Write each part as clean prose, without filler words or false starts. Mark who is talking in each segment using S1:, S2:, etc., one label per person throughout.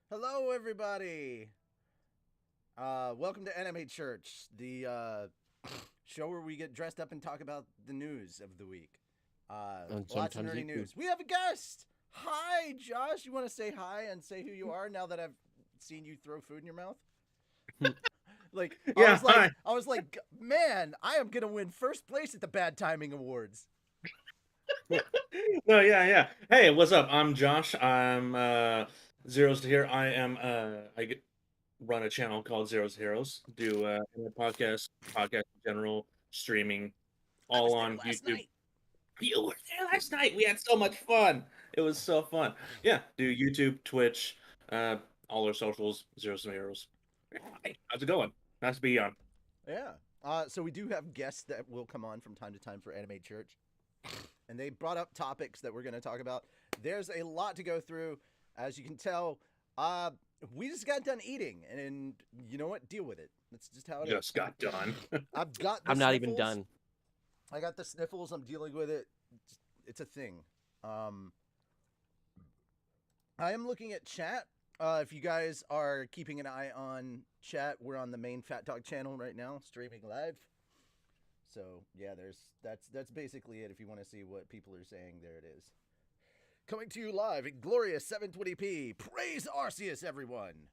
S1: Hello, everybody. Welcome to Anime Church, the show where we get dressed up and talk about the news of the week. Lots of nerdy news. We have a guest. Hi, Josh. You want to say hi and say who you are now that I've seen you throw food in your mouth? I was like, man, I am gonna win first place at the Bad Timing Awards.
S2: No, yeah. Hey, what's up? I'm Josh. I'm Zeros to Here. I run a channel called Zeros to Heroes. Do a podcast in general, streaming, all on YouTube.
S1: Night.
S2: You were there last night. We had so much fun. It was so fun. Yeah, do YouTube, Twitch, all our socials, Zeros to Heroes. Hey, how's it going? Nice to be on.
S1: Yeah. So we do have guests that will come on from time to time for Anime Church. And they brought up topics that we're going to talk about. There's a lot to go through. As you can tell, we just got done eating. And you know what? Deal with it. That's just how it
S2: just got done.
S3: I'm not even done.
S1: I got the sniffles. I'm dealing with it. It's a thing. I am looking at chat. If you guys are keeping an eye on chat, we're on the main Fat Dog channel right now, streaming live. So yeah, that's basically it. If you want to see what people are saying, there it is. Coming to you live in glorious 720p. Praise Arceus, everyone.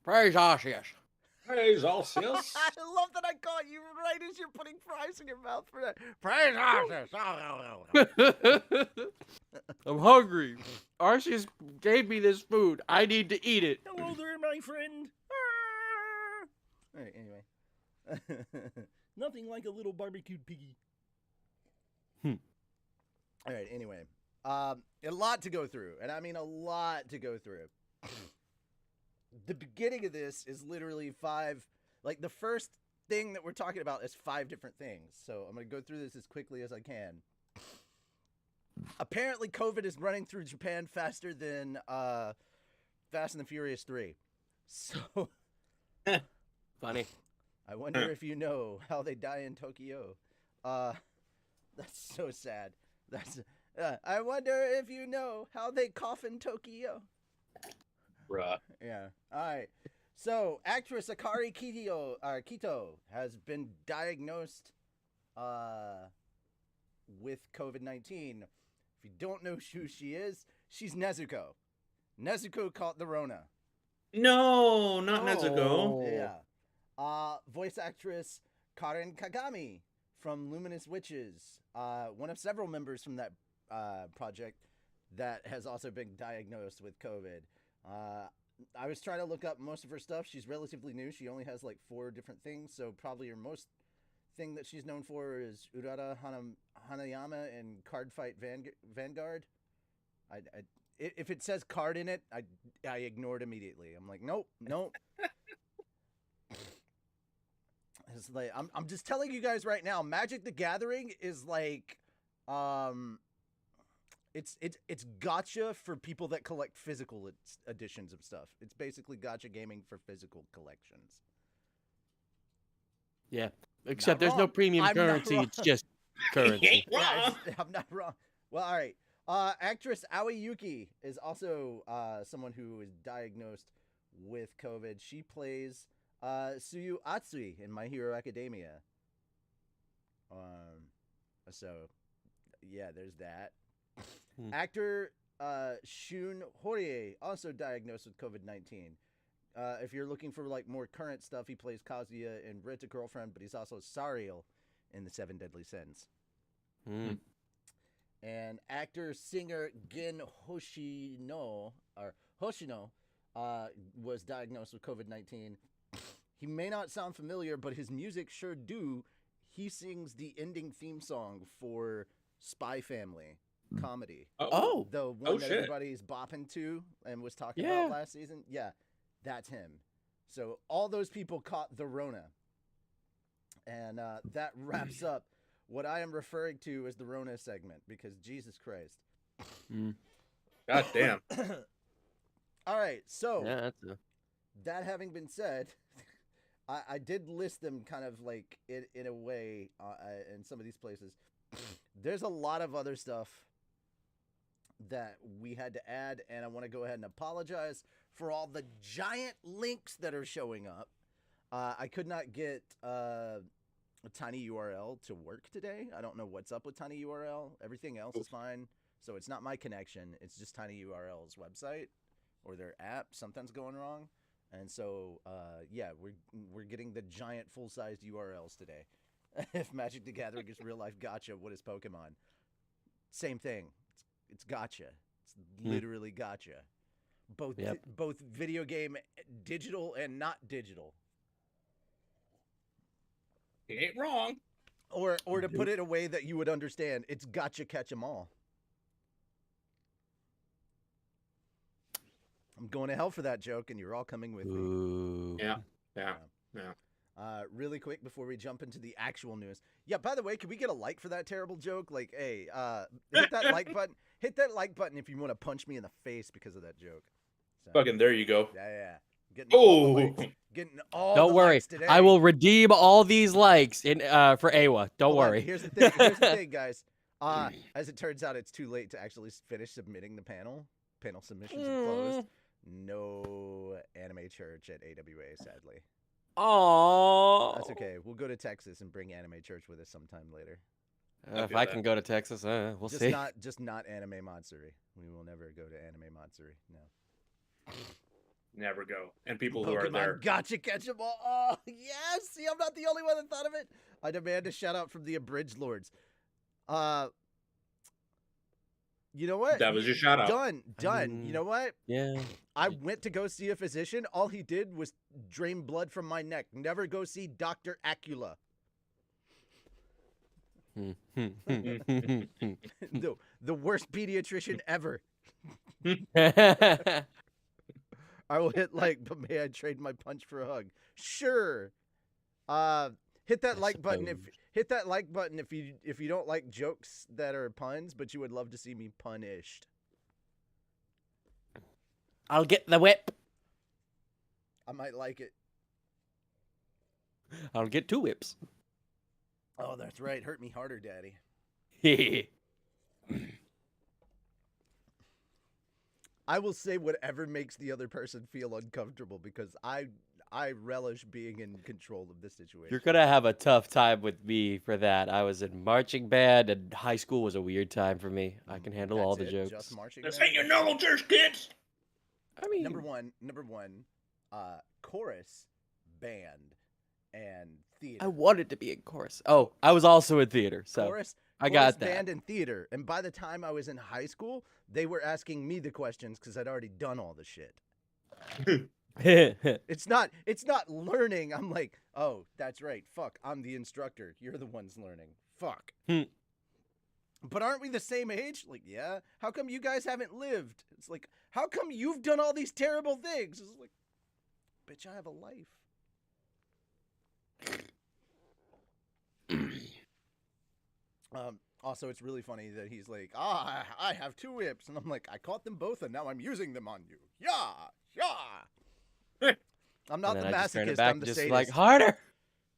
S3: Praise Arceus.
S2: Praise Arceus.
S1: I love that I caught you right as you're putting fries in your mouth for that. Praise Arceus.
S3: I'm hungry. Arceus gave me this food. I need to eat it.
S1: Hello there, my friend. All right, anyway. Nothing like a little barbecued piggy. All right, anyway. A lot to go through, and I mean a lot to go through. The beginning of this is literally the first thing that we're talking about is 5 different things. So I'm going to go through this as quickly as I can. Apparently, COVID is running through Japan faster than Fast and the Furious 3. So...
S3: Funny.
S1: I wonder if you know how they die in Tokyo. That's so sad. I wonder if you know how they cough in Tokyo.
S2: Bruh.
S1: Yeah. All right. So, actress Akari Kitō has been diagnosed with COVID-19. If you don't know who she is, she's Nezuko. Nezuko caught the Rona.
S2: No, not Nezuko.
S1: Yeah. Voice actress Karin Kagami from Luminous Witches, one of several members from that project that has also been diagnosed with COVID. I was trying to look up most of her stuff. She's relatively new. She only has like 4 different things, so probably her most thing that she's known for is Urara, Haneyama, and Card Fight Vangaurd. If it says card in it, I ignore it immediately. I'm like, nope. It's like I'm just telling you guys right now, Magic the Gathering is like it's gacha for people that collect physical editions of stuff. It's basically gacha gaming for physical collections.
S3: Yeah, except there's no premium currency. It's just currency.
S1: Yeah, I'm not wrong. Well, all right. Actress Yūki is also someone who is diagnosed with COVID. She plays Tsuyu Asui in My Hero Academia. So, yeah, there's that. Actor Shun Horie also diagnosed with COVID-19. If you're looking for like more current stuff, he plays Kazuya in Rent a Girlfriend, but he's also Sariel in The 7 Deadly Sins. And actor singer Gen Hoshino was diagnosed with COVID-19. He may not sound familiar, but his music sure do he sings the ending theme song for Spy Family comedy.
S3: Oh.
S1: The one that
S2: shit.
S1: everybody's bopping to and was talking
S3: Yeah.
S1: about last season. Yeah, that's him. So all those people caught the Rona. And that wraps up what I am referring to as the Rona segment, because Jesus Christ.
S2: God damn.
S1: All right, so
S3: Yeah, that's a...
S1: that having been said, I did list them kind of like in a way in some of these places. There's a lot of other stuff that we had to add, and I want to go ahead and apologize for all the giant links that are showing up. I could not get a Tiny URL to work today. I don't know what's up with Tiny URL. Everything else is fine. So it's not my connection. It's just Tiny URL's website or their app. Something's going wrong. And so, yeah, we're getting the giant full-sized URLs today. If Magic the Gathering is real life gotcha, what is Pokemon? Same thing. It's gotcha. It's literally gotcha. Both video game digital and not digital.
S2: He ain't wrong.
S1: Or to put it a way that you would understand, it's gotcha catch 'em all. I'm going to hell for that joke, and you're all coming with me.
S2: Yeah.
S1: Really quick before we jump into the actual news. Yeah, by the way, can we get a like for that terrible joke? Like, hey, hit that like button. Hit that like button if you want to punch me in the face because of that joke. So,
S2: Fucking there you go.
S1: yeah. Getting all the
S2: Oh.
S1: likes. Getting all
S3: Don't
S1: the
S3: worry.
S1: likes today.
S3: I will redeem all these likes in for Awa. Don't
S1: Hold on,
S3: worry.
S1: Here's the thing, guys. As it turns out, it's too late to actually finish submitting the panel. Panel submissions are closed. No anime church at AWA, sadly.
S3: Aww.
S1: That's okay. We'll go to Texas and bring anime church with us sometime later.
S3: If I can go to Texas, we'll see.
S1: Just not anime Matsuri. We will never go to anime Matsuri. No.
S2: Never go. And people who are
S1: Pokemon
S2: there.
S1: Gotcha catch 'em all. Oh, yes. See, I'm not the only one that thought of it. I demand a shout out from the Abridged Lords. You know what?
S2: That was your shout out.
S1: Done. You know what?
S3: Yeah.
S1: I went to go see a physician. All he did was drain blood from my neck. Never go see Dr. Acula. The worst pediatrician ever. I will hit like, but may I trade my punch for a hug? Sure. Hit that like button if you don't like jokes that are puns, but you would love to see me punished.
S3: I'll get the whip.
S1: I might like it.
S3: I'll get 2 whips.
S1: Oh, that's right. Hurt me harder, Daddy. I will say whatever makes the other person feel uncomfortable because I relish being in control of this situation.
S3: You're gonna have a tough time with me for that. I was in marching band, and high school was a weird time for me. I can handle all the jokes.
S1: Just marching
S2: This
S1: band?
S2: ain't your normal church, kids.
S3: I mean,
S1: Number one, chorus, band, and theater.
S3: I wanted to be in chorus. Oh, I was also in theater, so
S1: Chorus,
S3: I got that.
S1: band, and theater. And by the time I was in high school, they were asking me the questions because I'd already done all the shit. It's not learning. I'm like, oh, that's right. Fuck, I'm the instructor. You're the ones learning. Fuck. But aren't we the same age? Like, yeah. How come you guys haven't lived? It's like, how come you've done all these terrible things? It's like, bitch, I have a life. Also, it's really funny that he's like, I have 2 whips. And I'm like, I caught them both and now I'm using them on you. Yeah. I'm not the masochist, I'm the sadist.
S3: Like, harder.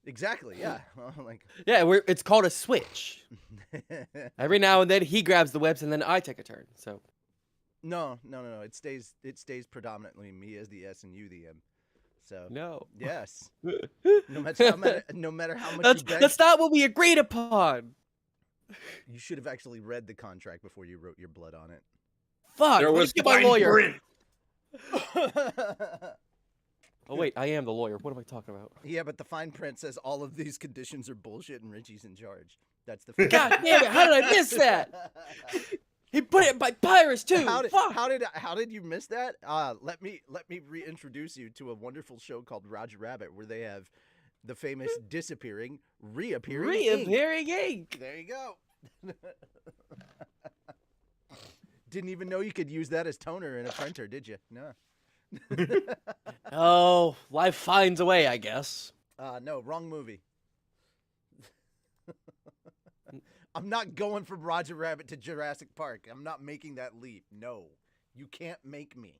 S1: Exactly, yeah. Like,
S3: Yeah, it's called a switch. Every now and then he grabs the whips and then I take a turn. So
S1: no. It stays predominantly me as the S and you the M. So
S3: no.
S1: Yes. No matter how much you beg,
S3: that's not what we agreed upon.
S1: you should have actually read the contract before you wrote your blood on it.
S3: Fuck.
S2: There was
S3: get my lawyer.
S2: print.
S3: Oh wait, I am the lawyer. What am I talking about?
S1: Yeah, but the fine print says all of these conditions are bullshit and Richie's in charge. That's the
S3: God damn it! How did I miss that? He put it by Pyrus too. Fuck.
S1: How did you miss that? Let me reintroduce you to a wonderful show called Roger Rabbit, where they have the famous disappearing, reappearing
S3: Reappearing ink.
S1: There you go. Didn't even know you could use that as toner in a printer, did you? No.
S3: Oh, life finds a way, I guess.
S1: No, wrong movie. I'm not going from Roger Rabbit to Jurassic Park. I'm not making that leap. No, you can't make me.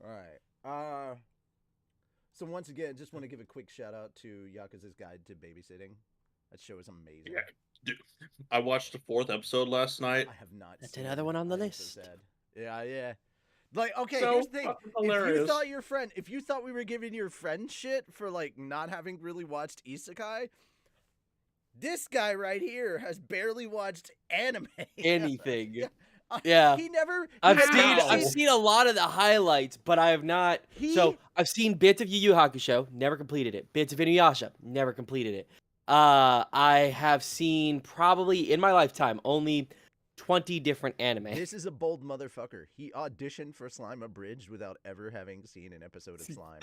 S1: All right. So once again, just want to give a quick shout out to Yakuza's Guide to Babysitting. That show is amazing.
S2: Yeah, dude, I watched the 4th episode last night.
S1: I have not.
S3: That's
S1: seen
S3: another
S1: it.
S3: one on the
S1: I am
S3: list.
S1: So sad. Yeah. Like, okay,
S2: So
S1: here's the thing.
S2: fucking
S1: If you
S2: hilarious.
S1: thought if you thought we were giving your friend shit for like not having really watched Isekai, this guy right here has barely watched anime.
S3: Anything.
S1: Yeah.
S3: Yeah.
S1: He never.
S3: I've
S2: Wow.
S3: seen a lot of the highlights, but I have not. So I've seen bits of Yu Yu Hakusho, never completed it. Bits of Inuyasha, never completed it. I have seen probably in my lifetime only 20 different anime.
S1: This is a bold motherfucker. He auditioned for Slime Abridged without ever having seen an episode of Slime.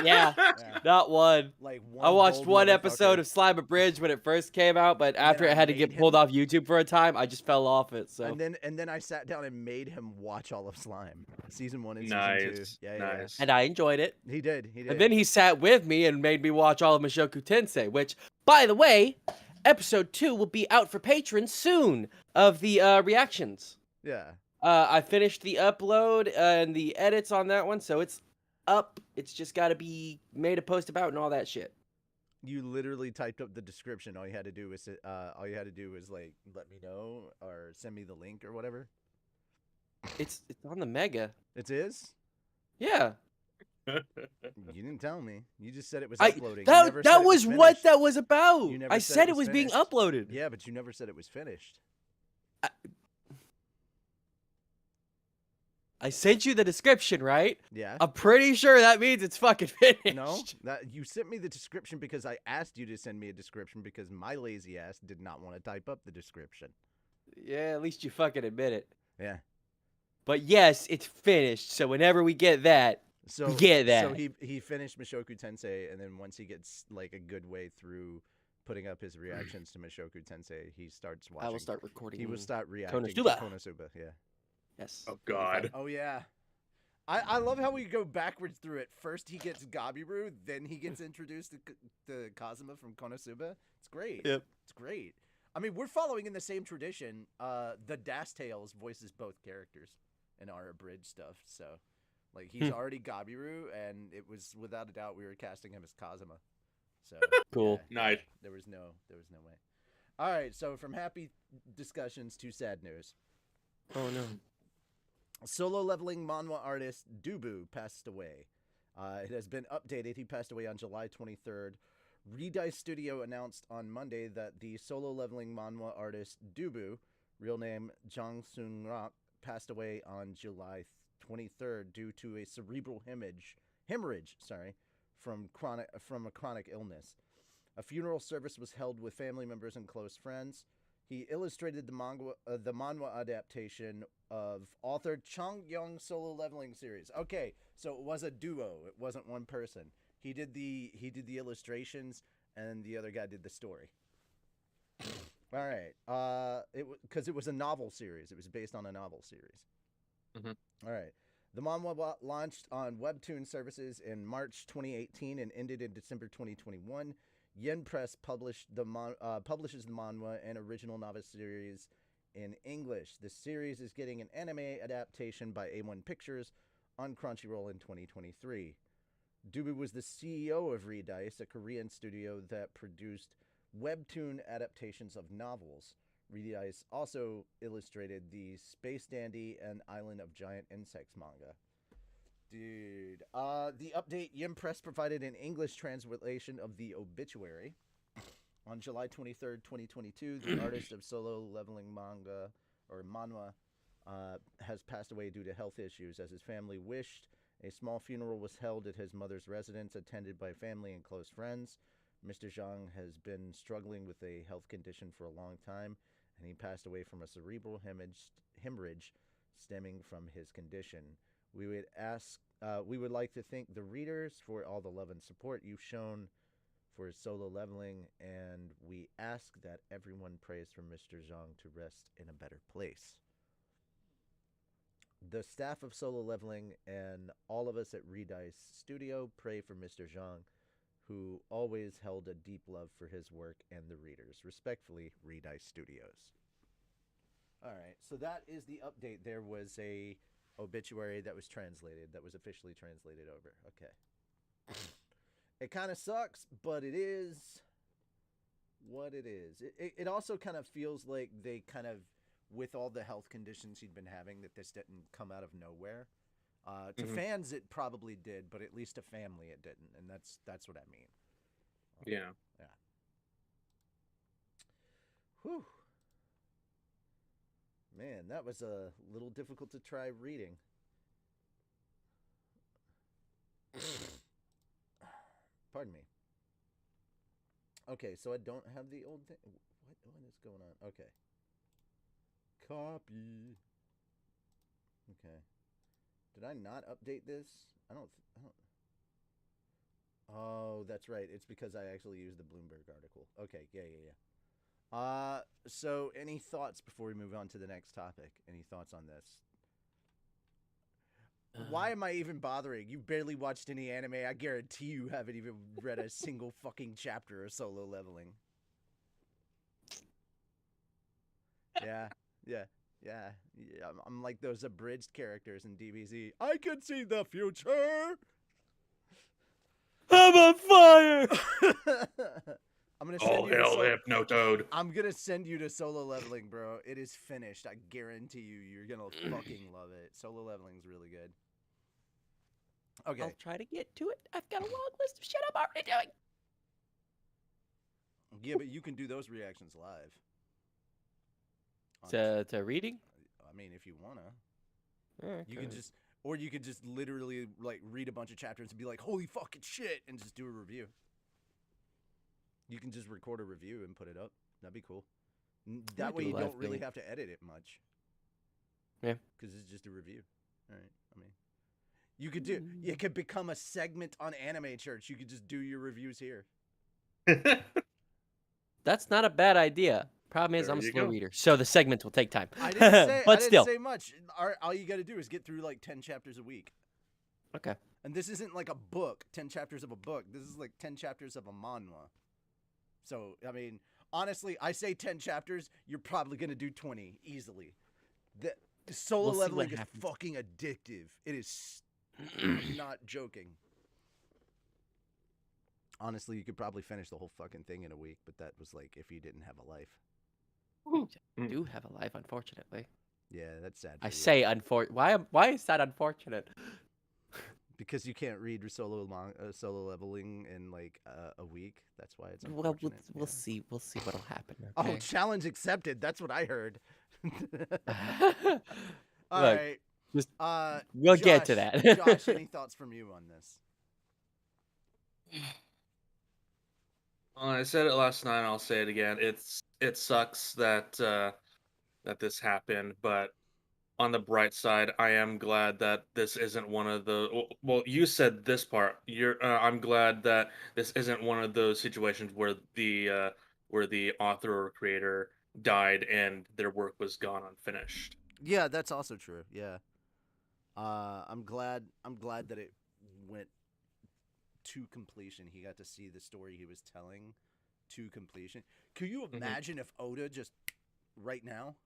S3: Yeah,
S1: Yeah.
S3: not one.
S1: Like
S3: I watched
S1: bold
S3: one
S1: motherfucker.
S3: episode of Slime Abridged when it first came out, but after
S1: then
S3: it
S1: I
S3: had to
S1: made
S3: get pulled
S1: him-
S3: off YouTube for a time, I just fell off it. So
S1: And then I sat down and made him watch all of Slime, season 1 and
S2: Nice,
S1: season 2. Yeah.
S2: nice.
S3: and I enjoyed it.
S1: He did.
S3: And then he sat with me and made me watch all of Mushoku Tensei, which, by the way, episode 2 will be out for patrons soon of the reactions.
S1: Yeah.
S3: I finished the upload and the edits on that one, so it's up. It's just got to be made a post about and all that shit.
S1: You literally typed up the description. All you had to do was like let me know or send me the link or whatever.
S3: It's on the Mega.
S1: It is?
S3: Yeah.
S1: You didn't tell me. You just said it was
S3: I
S1: uploading. You never said
S3: that
S1: it
S3: was what
S1: finished.
S3: that was about.
S1: You never
S3: I
S1: said
S3: said
S1: it
S3: it
S1: was
S3: was being
S1: finished.
S3: uploaded.
S1: Yeah, but you never said it was finished.
S3: I sent you the description, right?
S1: Yeah.
S3: I'm pretty sure that means it's fucking finished.
S1: No, that you sent me the description because I asked you to send me a description because my lazy ass did not want to type up the description.
S3: Yeah, at least you fucking admit it.
S1: Yeah.
S3: But yes, it's finished. So whenever we get that,
S1: So
S3: we get that.
S1: So he finished Mushoku Tensei, and then once he gets like a good way through putting up his reactions to Mushoku Tensei, he starts watching.
S3: I will start recording.
S1: He will start reacting
S3: Konosuba.
S1: to Konosuba. Yeah.
S3: Yes.
S2: Oh God.
S1: Oh yeah. I love how we go backwards through it. First he gets Gabiru, then he gets introduced to Kazuma from Konosuba. It's great.
S3: Yep.
S1: It's great. I mean, we're following in the same tradition. The Das Tales voices both characters in our abridged stuff. So, like, he's already Gabiru, and it was without a doubt we were casting him as Kazuma. So
S3: Cool.
S1: yeah,
S2: Nice.
S1: there was no way. All right, so from happy discussions to sad news.
S3: Oh no.
S1: Solo leveling manhwa artist Dubu passed away. It has been updated. He passed away on July 23rd. Redai Studio announced on Monday that the solo leveling manhwa artist Dubu, real name Jang Sung-rak, passed away on July 23rd due to a cerebral hemorrhage, from a chronic illness. A funeral service was held with family members and close friends. He illustrated the manhwa adaptation of author Chung Young solo leveling series. Okay, so it was a duo. It wasn't one person. He did the illustrations, and the other guy did the story. All right. Because it was a novel series. It was based on a novel series.
S2: Mm-hmm.
S1: All right. The manhwa launched on Webtoon services in March 2018 and ended in December 2021. Yen Press publishes the manhwa and original novel series in English. The series is getting an anime adaptation by A1 Pictures on Crunchyroll in 2023. Dubu was the CEO of Redice, a Korean studio that produced webtoon adaptations of novels. Redice also illustrated the Space Dandy and Island of Giant Insects manga. Dude, the update, Yen Press provided an English translation of the obituary. On July 23rd, 2022, the artist of solo leveling manhwa has passed away due to health issues. As his family wished, a small funeral was held at his mother's residence, attended by family and close friends. Mr. Zhang has been struggling with a health condition for a long time, and he passed away from a cerebral hemorrhage stemming from his condition. We would like to thank the readers for all the love and support you've shown for his solo leveling, and we ask that everyone prays for Mr. Zhang to rest in a better place. The staff of Solo Leveling and all of us at Redice Studio pray for Mr. Zhang, who always held a deep love for his work and the readers. Respectfully, Redice Studios. All right, so that is the update. There was a obituary that was translated, that was officially translated over. Okay. It kind of sucks, but it is what it is. It also kind of feels like they kind of, with all the health conditions he'd been having, that this didn't come out of nowhere. To fans, it probably did, but at least to family, it didn't, and that's what I mean.
S2: Yeah.
S1: Yeah. Whew. Man, that was a little difficult to try reading. Pardon me. Okay, so I don't have the old thing. What is going on? Okay. Copy. Okay. Did I not update this? I don't. Oh, that's right. It's because I actually used the Bloomberg article. Okay. Yeah. So any thoughts before we move on to the next topic? Any thoughts on this? Why am I even bothering? You've barely watched any anime. I guarantee you haven't even read a single fucking chapter of Solo Leveling. Yeah. I'm like those abridged characters in DBZ. I can see the future.
S3: I'm on fire.
S1: I'm gonna send
S2: Oh hell, Hypnotoad.
S1: I'm gonna send you to Solo Leveling, bro. It is finished. I guarantee you, you're gonna fucking love it. Solo Leveling's really good. Okay.
S3: I'll try to get to it. I've got a long list of shit I'm already doing.
S1: Yeah, but you can do those reactions live.
S3: To reading?
S1: I mean, if you wanna.
S3: Okay.
S1: You could just literally like read a bunch of chapters and be like, holy fucking shit, and just do a review. You can just record a review and put it up. That'd be cool. That way you don't really have to edit it much.
S3: Yeah.
S1: Because it's just a review. All right. I mean, you could become a segment on Anime Church. You could just do your reviews here.
S3: That's not a bad idea. Problem is, I'm a slow reader, so the segments will take time.
S1: I didn't
S3: still.
S1: say much. All you got to do is get through like 10 chapters a week.
S3: Okay.
S1: And this isn't like a book, 10 chapters of a book. This is like 10 chapters of a manhwa. So, I mean, honestly, I say 10 chapters, you're probably going to do 20 easily. The Solo Leveling is fucking addictive. It is. I'm not joking. Honestly, you could probably finish the whole fucking thing in a week, but that was like if you didn't have a life.
S3: I do have a life, unfortunately.
S1: Yeah, that's sad.
S3: I say unfortunate. Why is that unfortunate?
S1: Because you can't read Solo Leveling in like a week. That's why it's unfortunate.
S3: Well, we'll see. We'll see what'll happen.
S1: Okay? Oh, challenge accepted. That's what I heard. All right.
S3: We'll get to that.
S1: Josh, any thoughts from you on this?
S2: I said it last night, and I'll say it again. It sucks that that this happened, but on the bright side, I am glad that this isn't one of the. Well, you said this part. I'm glad that this isn't one of those situations where the author or creator died and their work was gone unfinished.
S1: Yeah, that's also true. Yeah. I'm glad that it went to completion. He got to see the story he was telling to completion. Could you imagine if Oda just right now?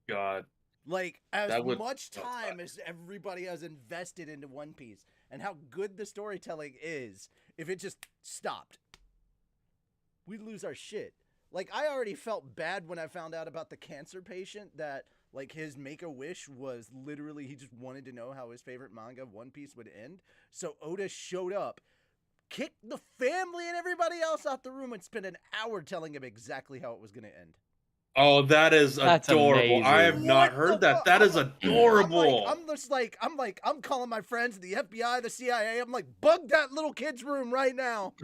S2: God.
S1: Like, as much time as everybody has invested into One Piece and how good the storytelling is, if it just stopped, we'd lose our shit. Like, I already felt bad when I found out about the cancer patient that, like, his make-a-wish was literally he just wanted to know how his favorite manga, One Piece, would end. So Oda showed up, kicked the family and everybody else out the room, and spent an hour telling him exactly how it was going to end.
S2: Oh, that's adorable.
S3: Amazing.
S2: I have not heard that. That is adorable.
S1: I'm calling my friends, the FBI, the CIA. I'm like, bug that little kid's room right now.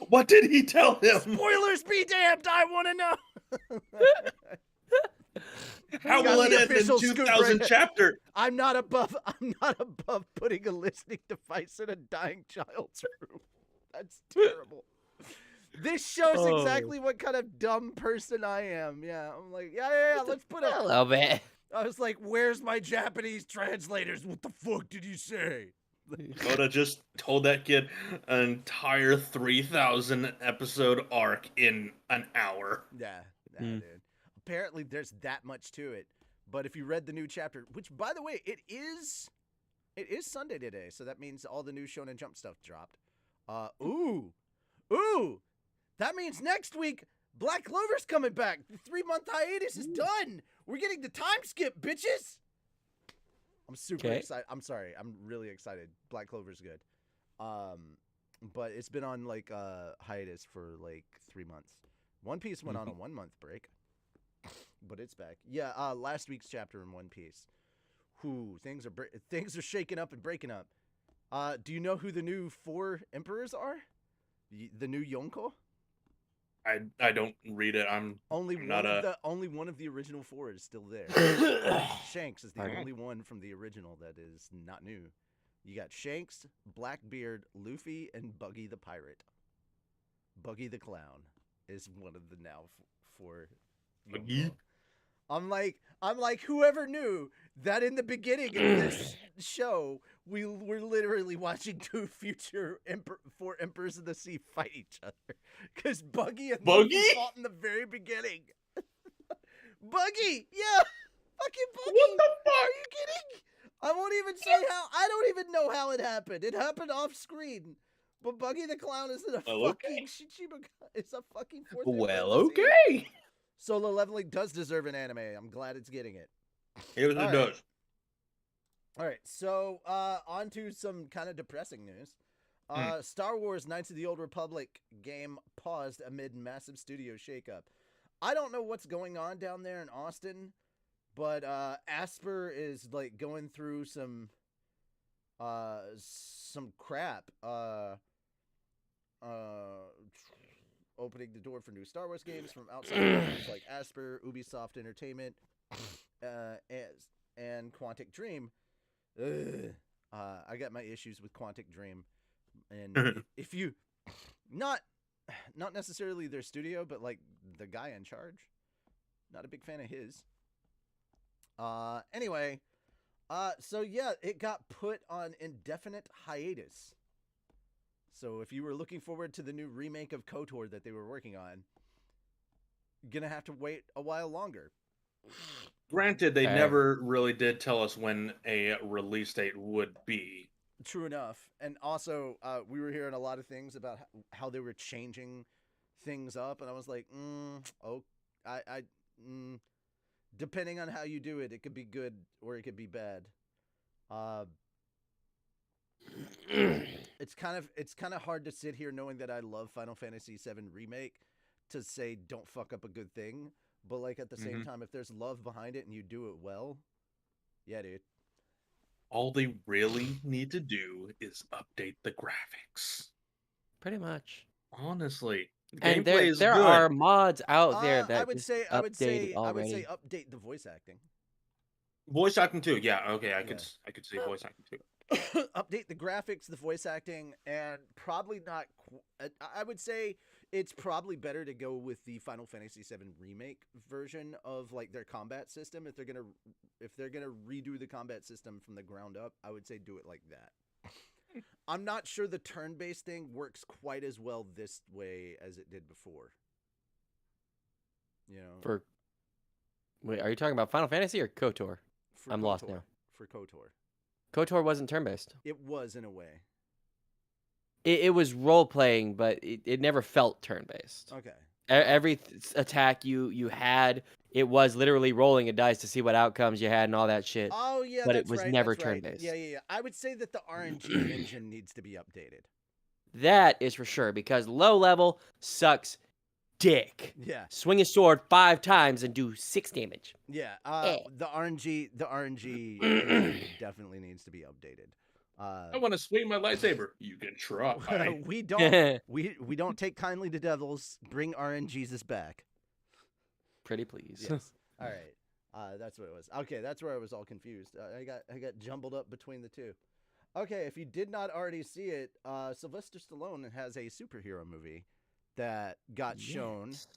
S2: What did he tell him?
S1: Spoilers be damned, I want to know.
S2: How will it end in 2,000 chapter?
S1: I'm not above putting a listening device in a dying child's room. That's terrible. This shows exactly what kind of dumb person I am. Yeah, I'm like, yeah, let's put
S3: A little bit.
S1: I was like, where's my Japanese translators? What the fuck did you say?
S2: Oda just told that kid an entire 3,000 episode arc in an hour.
S1: Yeah, dude. Apparently there's that much to it. But if you read the new chapter, which by the way, it is Sunday today, so that means all the new Shonen Jump stuff dropped. Ooh. That means next week Black Clover's coming back. The 3-month hiatus is done. We're getting the time skip, bitches. I'm super excited. I'm sorry. I'm really excited. Black Clover's good. But it's been on like hiatus for like 3 months. One Piece went on a 1-month break. But it's back. Yeah, last week's chapter in One Piece. Things are shaking up and breaking up. Do you know who the new 4 emperors are? The new Yonko?
S2: I don't read it.
S1: Only one of the original 4 is still there. Shanks is the only one from the original that is not new. You got Shanks, Blackbeard, Luffy, and Buggy the Pirate. Buggy the Clown is one of the now 4.
S2: Buggy?
S1: I'm like, whoever knew that in the beginning of this show, we were literally watching 2 future 4 emperors of the sea fight each other. Because Buggy and Luffy fought in the very beginning. Buggy! Yeah! Fucking Buggy!
S2: What the fuck?
S1: Are you kidding? I won't even say how. I don't even know how it happened. It happened off screen. But Buggy the Clown isn't a fucking Shichibukai. It's a fucking 4th
S2: Well,
S1: emperor of the sea.
S2: okay.
S1: Solo Leveling does deserve an anime. I'm glad it's getting it.
S2: It does.
S1: All right, so on to some kind of depressing news. Star Wars Knights of the Old Republic game paused amid massive studio shakeup. I don't know what's going on down there in Austin, but Asper is like going through some crap. Opening the door for new Star Wars games from outside companies like Asper, Ubisoft Entertainment, and Quantic Dream. I got my issues with Quantic Dream, and if you not necessarily their studio, but like the guy in charge, not a big fan of his. Anyway, so yeah, it got put on indefinite hiatus. So if you were looking forward to the new remake of KOTOR that they were working on, you're gonna have to wait a while longer.
S2: Granted, they never really did tell us when a release date would be.
S1: True enough. And also, we were hearing a lot of things about how they were changing things up, and I was like, depending on how you do it, it could be good or it could be bad. It's kind of hard to sit here knowing that I love Final Fantasy VII Remake to say don't fuck up a good thing, but like at the same time, if there's love behind it and you do it well, yeah, dude.
S2: All they really need to do is update the graphics.
S3: Pretty much.
S2: Honestly,
S3: And
S2: gameplay is
S3: there
S2: good.
S3: are mods out there that
S1: I would say update the voice acting.
S2: Voice acting too. Yeah, okay, I could see voice acting too.
S1: Update the graphics, the voice acting, and probably not. I would say it's probably better to go with the Final Fantasy VII Remake version of like their combat system. If they're gonna redo the combat system from the ground up, I would say do it like that. I'm not sure the turn-based thing works quite as well this way as it did before. You know.
S3: Wait, are you talking about Final Fantasy or KOTOR? I'm lost now.
S1: For KOTOR.
S3: KOTOR wasn't turn-based.
S1: It was in a way.
S3: It was role-playing, but it never felt turn-based.
S1: Okay.
S3: Every attack you had, it was literally rolling a dice to see what outcomes you had and all that shit.
S1: Oh, yeah,
S3: but it was never turn-based.
S1: Yeah. I would say that the RNG engine needs to be updated.
S3: That is for sure, because low level sucks dick.
S1: Yeah.
S3: Swing a sword 5 times and do 6 damage.
S1: Yeah. The RNG engine definitely needs to be updated.
S2: I want to swing my lightsaber. You can try.
S1: we don't take kindly to devils. Bring RNGesus back.
S3: Pretty please.
S1: Yes. All right. That's what it was. Okay, that's where I was all confused. I got jumbled up between the two. Okay, if you did not already see it, Sylvester Stallone has a superhero movie that got shown,
S3: Yes.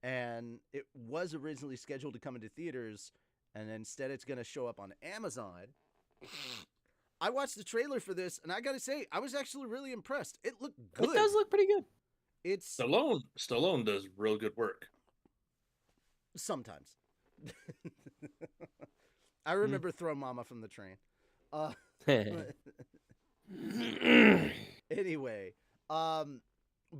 S1: and it was originally scheduled to come into theaters, and instead it's going to show up on Amazon. I watched the trailer for this, and I got to say, I was actually really impressed. It looked good.
S3: It does look pretty good.
S1: It's
S2: Stallone does real good work.
S1: sometimes. I remember Throw Mama from the Train. Anyway, but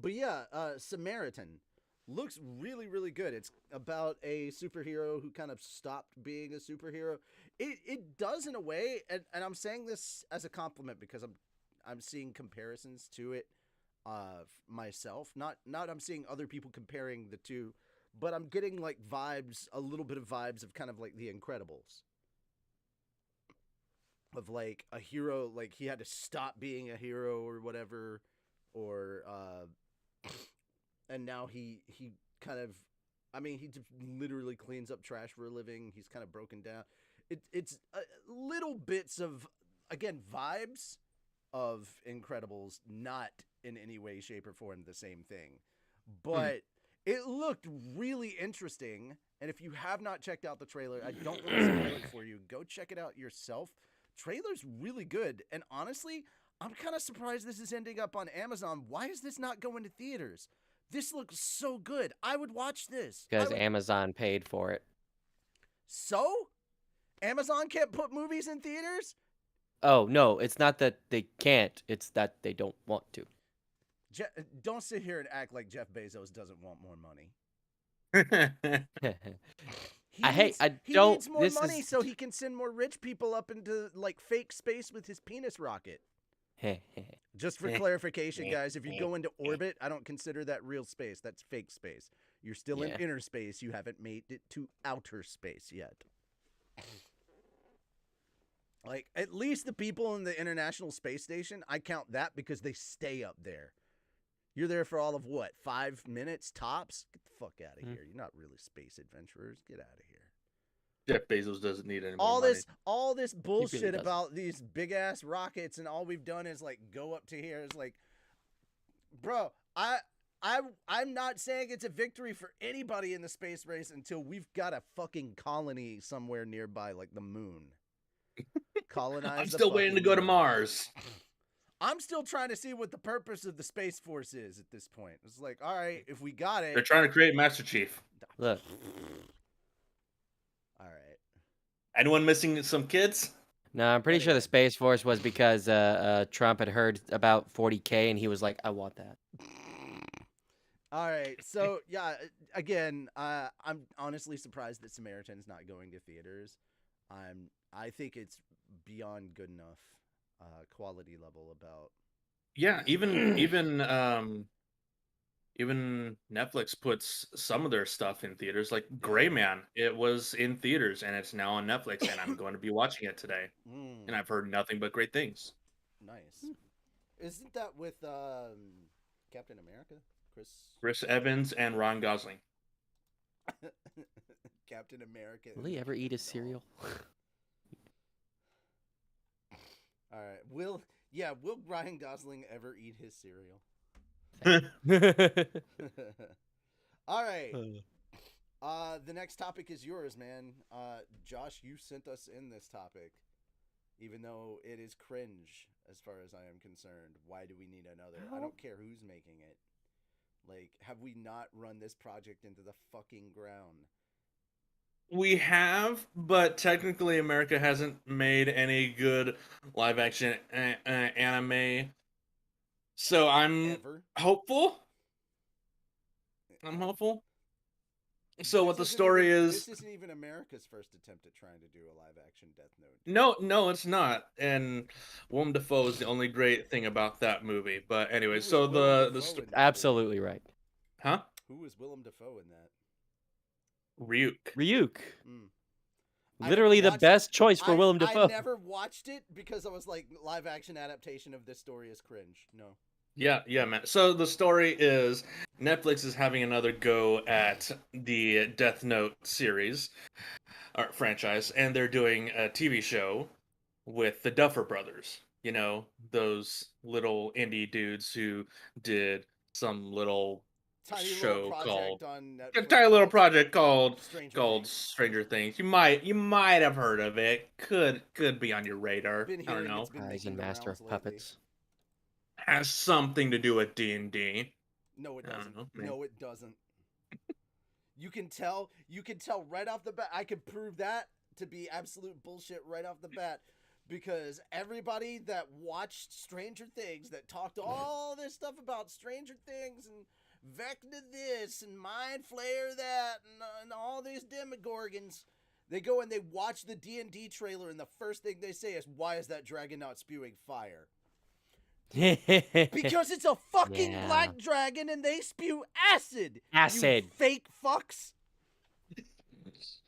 S1: yeah, Samaritan looks really, really good. It's about a superhero who kind of stopped being a superhero. It does in a way, and I'm saying this as a compliment because I'm seeing comparisons to it myself. Not I'm seeing other people comparing the two, but I'm getting like vibes, a little bit of vibes of kind of like The Incredibles. Of like a hero, like he had to stop being a hero or whatever, or and now he kind of, I mean, he just literally cleans up trash for a living. He's kind of broken down. It's little bits of, again, vibes of Incredibles, not in any way, shape, or form the same thing, but it looked really interesting. And if you have not checked out the trailer, I don't want to spoil it for you. Go check it out yourself. Trailer's really good, and honestly, I'm kind of surprised this is ending up on Amazon. Why is this not going to theaters? This looks so good. I would watch this.
S3: Because Amazon paid for it.
S1: So? Amazon can't put movies in theaters?
S3: Oh, no, it's not that they can't. It's that they don't want to.
S1: Don't sit here and act like Jeff Bezos doesn't want more money. He needs more money so he can send more rich people up into like fake space with his penis rocket. Just for clarification, guys, if you go into orbit, I don't consider that real space. That's fake space. You're still in inner space. You haven't made it to outer space yet. Like, at least the people in the International Space Station, I count that because they stay up there. You're there for all of what, 5 minutes tops? Get the fuck out of here. You're not really space adventurers. Get out of here.
S2: Jeff Bezos doesn't need any more money.
S1: All this bullshit about these big ass rockets, and all we've done is like go up to here. It's like, bro, I'm not saying it's a victory for anybody in the space race until we've got a fucking colony somewhere nearby, like the moon. Colonize.
S2: I'm still waiting to go to Mars.
S1: I'm still trying to see what the purpose of the Space Force is at this point. It's like, all right, if we got it.
S2: They're trying to create Master Chief.
S3: Look.
S1: All right.
S2: Anyone missing some kids?
S3: No, I'm pretty sure the Space Force was because Trump had heard about 40K and he was like, I want that.
S1: All right. So, yeah, again, I'm honestly surprised that Samaritan's not going to theaters. I think it's beyond good enough quality level about.
S2: Yeah, even Netflix puts some of their stuff in theaters, like Gray Man. It was in theaters and it's now on Netflix, and I'm going to be watching it today. And I've heard nothing but great things.
S1: Nice. Isn't that with Captain America?
S2: Chris Evans and Ryan Gosling.
S1: Captain America.
S3: Will he ever eat his cereal?
S1: All right. Will Ryan Gosling ever eat his cereal? All right. The next topic is yours, man. Josh, you sent us in this topic, even though it is cringe as far as I am concerned. Why do we need another? I don't care who's making it. Like, have we not run this project into the fucking ground?
S2: We have, but technically America hasn't made any good live action anime. So I'm hopeful. I'm hopeful. So what the story is...
S1: This isn't even America's first attempt at trying to do a live action Death Note.
S2: No, it's not. And Willem Dafoe is the only great thing about that movie. But anyway, so the
S3: absolutely right.
S2: Huh?
S1: Who was Willem Dafoe in that?
S3: Ryuk. Literally the best choice for Willem Dafoe.
S1: I never watched it because I was like, live action adaptation of this story is cringe. No.
S2: Yeah, man. So the story is Netflix is having another go at the Death Note series or franchise, and they're doing a TV show with the Duffer Brothers. those little indie dudes who did some little
S1: Tiny
S2: show
S1: little project
S2: called
S1: on
S2: a
S1: Netflix.
S2: tiny little project called
S1: Stranger
S2: Stranger Things. You might have heard of it. Could be on your radar.
S1: Been
S2: I don't
S1: hearing
S2: know.
S1: it's been
S3: Guys
S1: making
S3: and
S1: the
S3: Master
S1: rounds
S3: of
S1: lately.
S3: Puppets.
S2: Has something to do with D&D.
S1: No, it
S2: I don't
S1: doesn't.
S2: know, man.
S1: No, it doesn't. You can tell right off the bat. I can prove that to be absolute bullshit right off the bat, because everybody that watched Stranger Things, that talked all this stuff about Stranger Things and Vecna this and Mind Flayer that and all these Demogorgons, they go and they watch the D&D trailer, and the first thing they say is, "Why is that dragon not spewing fire?" Because it's a fucking
S3: Yeah.
S1: black dragon and they spew acid.
S3: Acid.
S1: You fake fucks.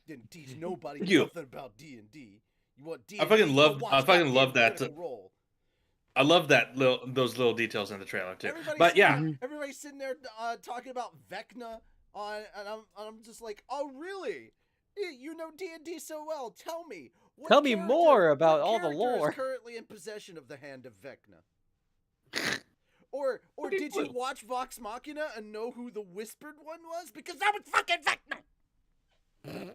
S1: Didn't teach nobody
S2: You.
S1: nothing about D&D. You want D&D?
S2: I fucking
S1: Go
S2: love.
S1: watch
S2: I fucking
S1: goddamn
S2: love that.
S1: Critical Role.
S2: I love those little details in the trailer too.
S1: Everybody's
S2: But
S1: sitting
S2: yeah,
S1: there, everybody's sitting there talking about Vecna, and I'm just like, oh really? You know D&D so well. Tell me. What
S3: Tell me
S1: character-
S3: more about
S1: what
S3: all the
S1: character
S3: lore.
S1: Is currently in possession of the hand of Vecna. Or
S2: Pretty
S1: did you
S2: cool.
S1: watch Vox Machina and know who the whispered one was? Because that was fucking Vecna.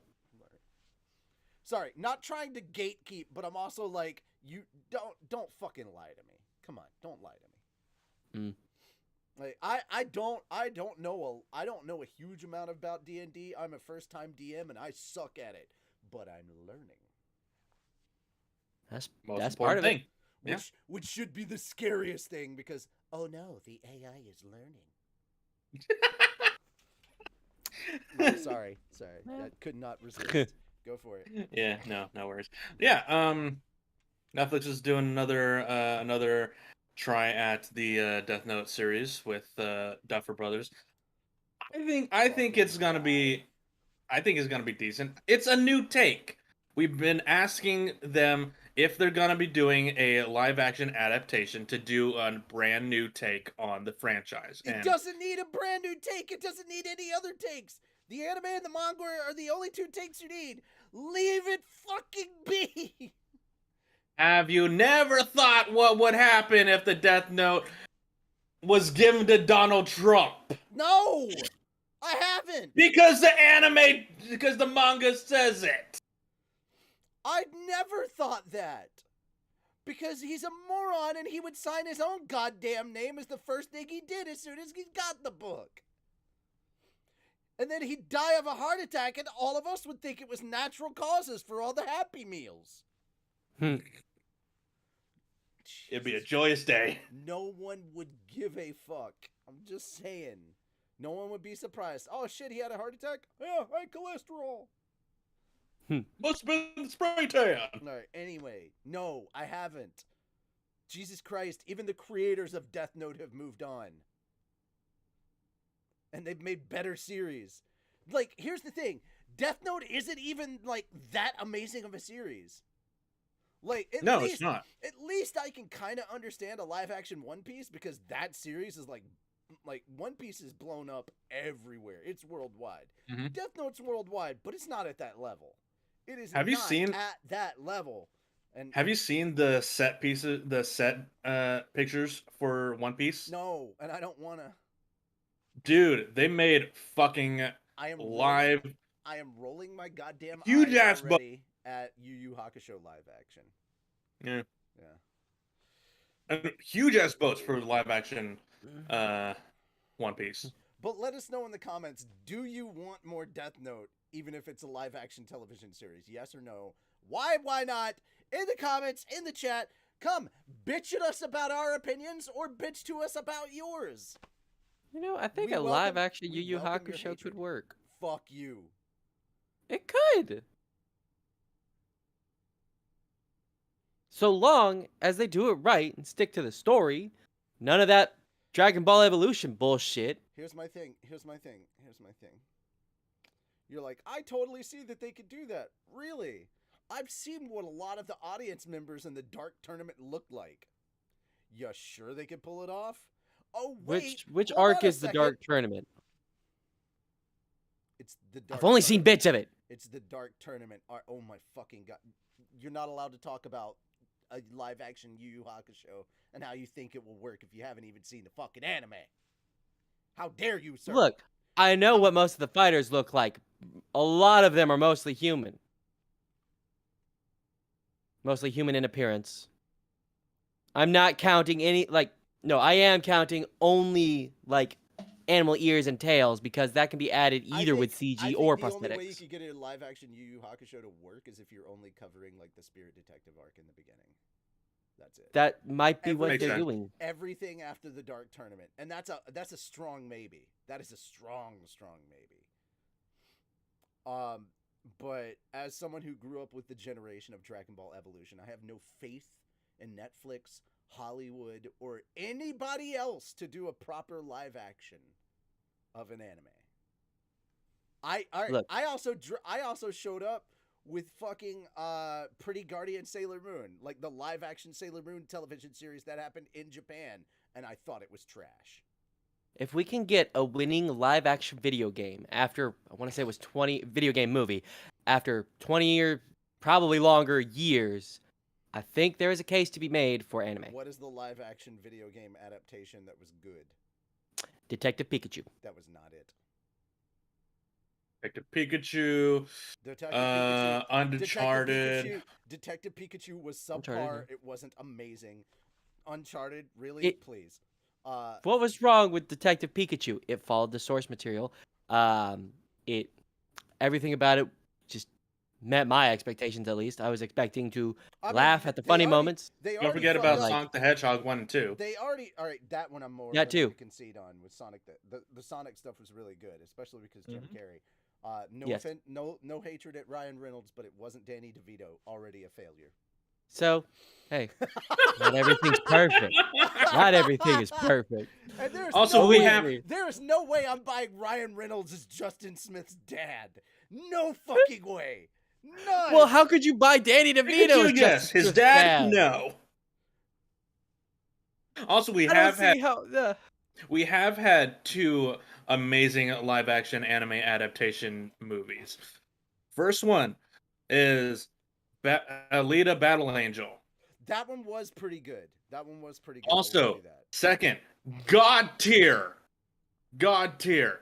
S1: Sorry, not trying to gatekeep, but I'm also like, you don't fucking lie to me. Come on, don't lie to me. Like I don't know a huge amount about D&D. I'm a first time DM and I suck at it, but I'm learning.
S3: That's
S2: most
S3: part
S2: important
S3: of it.
S2: thing. Yeah.
S1: Which should be the scariest thing, because oh no, the AI is learning. No, sorry, I could not resist. Go for it.
S2: Yeah, no worries. Yeah, Netflix is doing another try at the Death Note series with Duffer Brothers. I think it's gonna be decent. It's a new take. We've been asking them if they're gonna be doing a live action adaptation to do a brand new take on the franchise.
S1: It
S2: And
S1: doesn't need a brand new take. It doesn't need any other takes. The anime and the manga are the only two takes you need. Leave it fucking be.
S2: have you never thought what would happen if the Death Note was given to Donald Trump?
S1: No, I haven't.
S2: Because the manga says it.
S1: I never thought that. Because he's a moron and he would sign his own goddamn name as the first thing he did as soon as he got the book. And then he'd die of a heart attack and all of us would think it was natural causes for all the Happy Meals.
S2: It'd be a joyous day.
S1: No one would give a fuck. I'm just saying. No one would be surprised. Oh shit, he had a heart attack? Yeah, high cholesterol.
S2: Must have been spray tan.
S1: Alright, anyway. No, I haven't. Jesus Christ, even the creators of Death Note have moved on. And they've made better series. Like, here's the thing. Death Note isn't even, like, that amazing of a series. Like,
S2: It's not.
S1: At least I can kind of understand a live-action One Piece, because that series is, like One Piece is blown up everywhere. It's worldwide.
S2: Mhm.
S1: Death Note's worldwide, but it's not at that level. It is
S2: Have you
S1: not
S2: seen-
S1: at that level. And
S2: Have you seen the set pictures for One Piece?
S1: No, and I don't want to.
S2: Dude, they made fucking
S1: I am
S2: live.
S1: I am rolling my goddamn
S2: Huge
S1: eyes
S2: ass
S1: already at Yu Yu Hakusho live action.
S2: Yeah.
S1: Yeah.
S2: And huge ass boats for live action One Piece.
S1: But let us know in the comments, do you want more Death Note, even if it's a live action television series? Yes or no? Why not? In the comments, in the chat, come bitch at us about our opinions or bitch to us about yours.
S3: You know, I think
S1: We
S3: a
S1: welcome-
S3: live action
S1: we
S3: Yu Yu
S1: welcome your
S3: Hakusho
S1: hatred.
S3: could work.
S1: Fuck you.
S3: It could. So long as they do it right and stick to the story, none of that Dragon Ball Evolution bullshit.
S1: Here's my thing. You're like, I totally see that they could do that. Really? I've seen what a lot of the audience members in the Dark Tournament look like. You sure they could pull it off? Oh, wait.
S3: Which
S1: hold
S3: arc
S1: on a
S3: is the
S1: second.
S3: Dark Tournament?
S1: It's the Dark
S3: I've only seen
S1: Tournament.
S3: bits of it.
S1: It's the Dark Tournament. Oh my fucking god. You're not allowed to talk about a live action Yu Yu Hakusho and how you think it will work if you haven't even seen the fucking anime. How dare you, sir?
S3: Look, I know what most of the fighters look like. A lot of them are mostly human. Mostly human in appearance. I'm not counting any, like, no, I am counting only, like, animal ears and tails, because that can be added either with CG or prosthetics.
S1: The only way you could get a live action Yu Yu Hakusho to work is if you're only covering, like, the Spirit Detective arc in the beginning. That's it.
S3: That might be what they're doing.
S1: Everything after the Dark Tournament. And that's a strong maybe. That is a strong maybe. But as someone who grew up with the generation of Dragon Ball Evolution, I have no faith in Netflix, Hollywood, or anybody else to do a proper live action of an anime. I also showed up with fucking Pretty Guardian Sailor Moon, like the live action Sailor Moon television series that happened in Japan, and I thought it was trash.
S3: If we can get a winning live action video game after, I want to say it was 20 video game movie, after 20 or probably longer years, I think there is a case to be made for anime.
S1: What is the live action video game adaptation that was good?
S3: Detective Pikachu.
S1: That was not it.
S2: Detective Pikachu, Uncharted.
S1: Detective Pikachu was subpar.
S3: Uncharted.
S1: It wasn't amazing. Uncharted, really? Please.
S3: What was wrong with Detective Pikachu? It followed the source material. Everything about it just met my expectations, at least. I was expecting to laugh at the funny moments.
S2: Don't forget about Sonic the Hedgehog 1 and 2.
S1: All right, that one I'm more
S3: to
S1: concede on with Sonic. The Sonic stuff was really good, especially because Jim Carrey. No hatred at Ryan Reynolds, but it wasn't Danny DeVito, already a failure.
S3: So, hey, not everything's perfect. Not everything is perfect.
S1: And there is no way I'm buying Ryan Reynolds as Justin Smith's dad. No fucking way. None.
S3: Well, how could you buy Danny DeVito?
S2: Yes, his dad? No. Also, we have had two amazing live-action anime adaptation movies. First one is Alita Battle Angel.
S1: That one was pretty good.
S2: Also, second, God tier,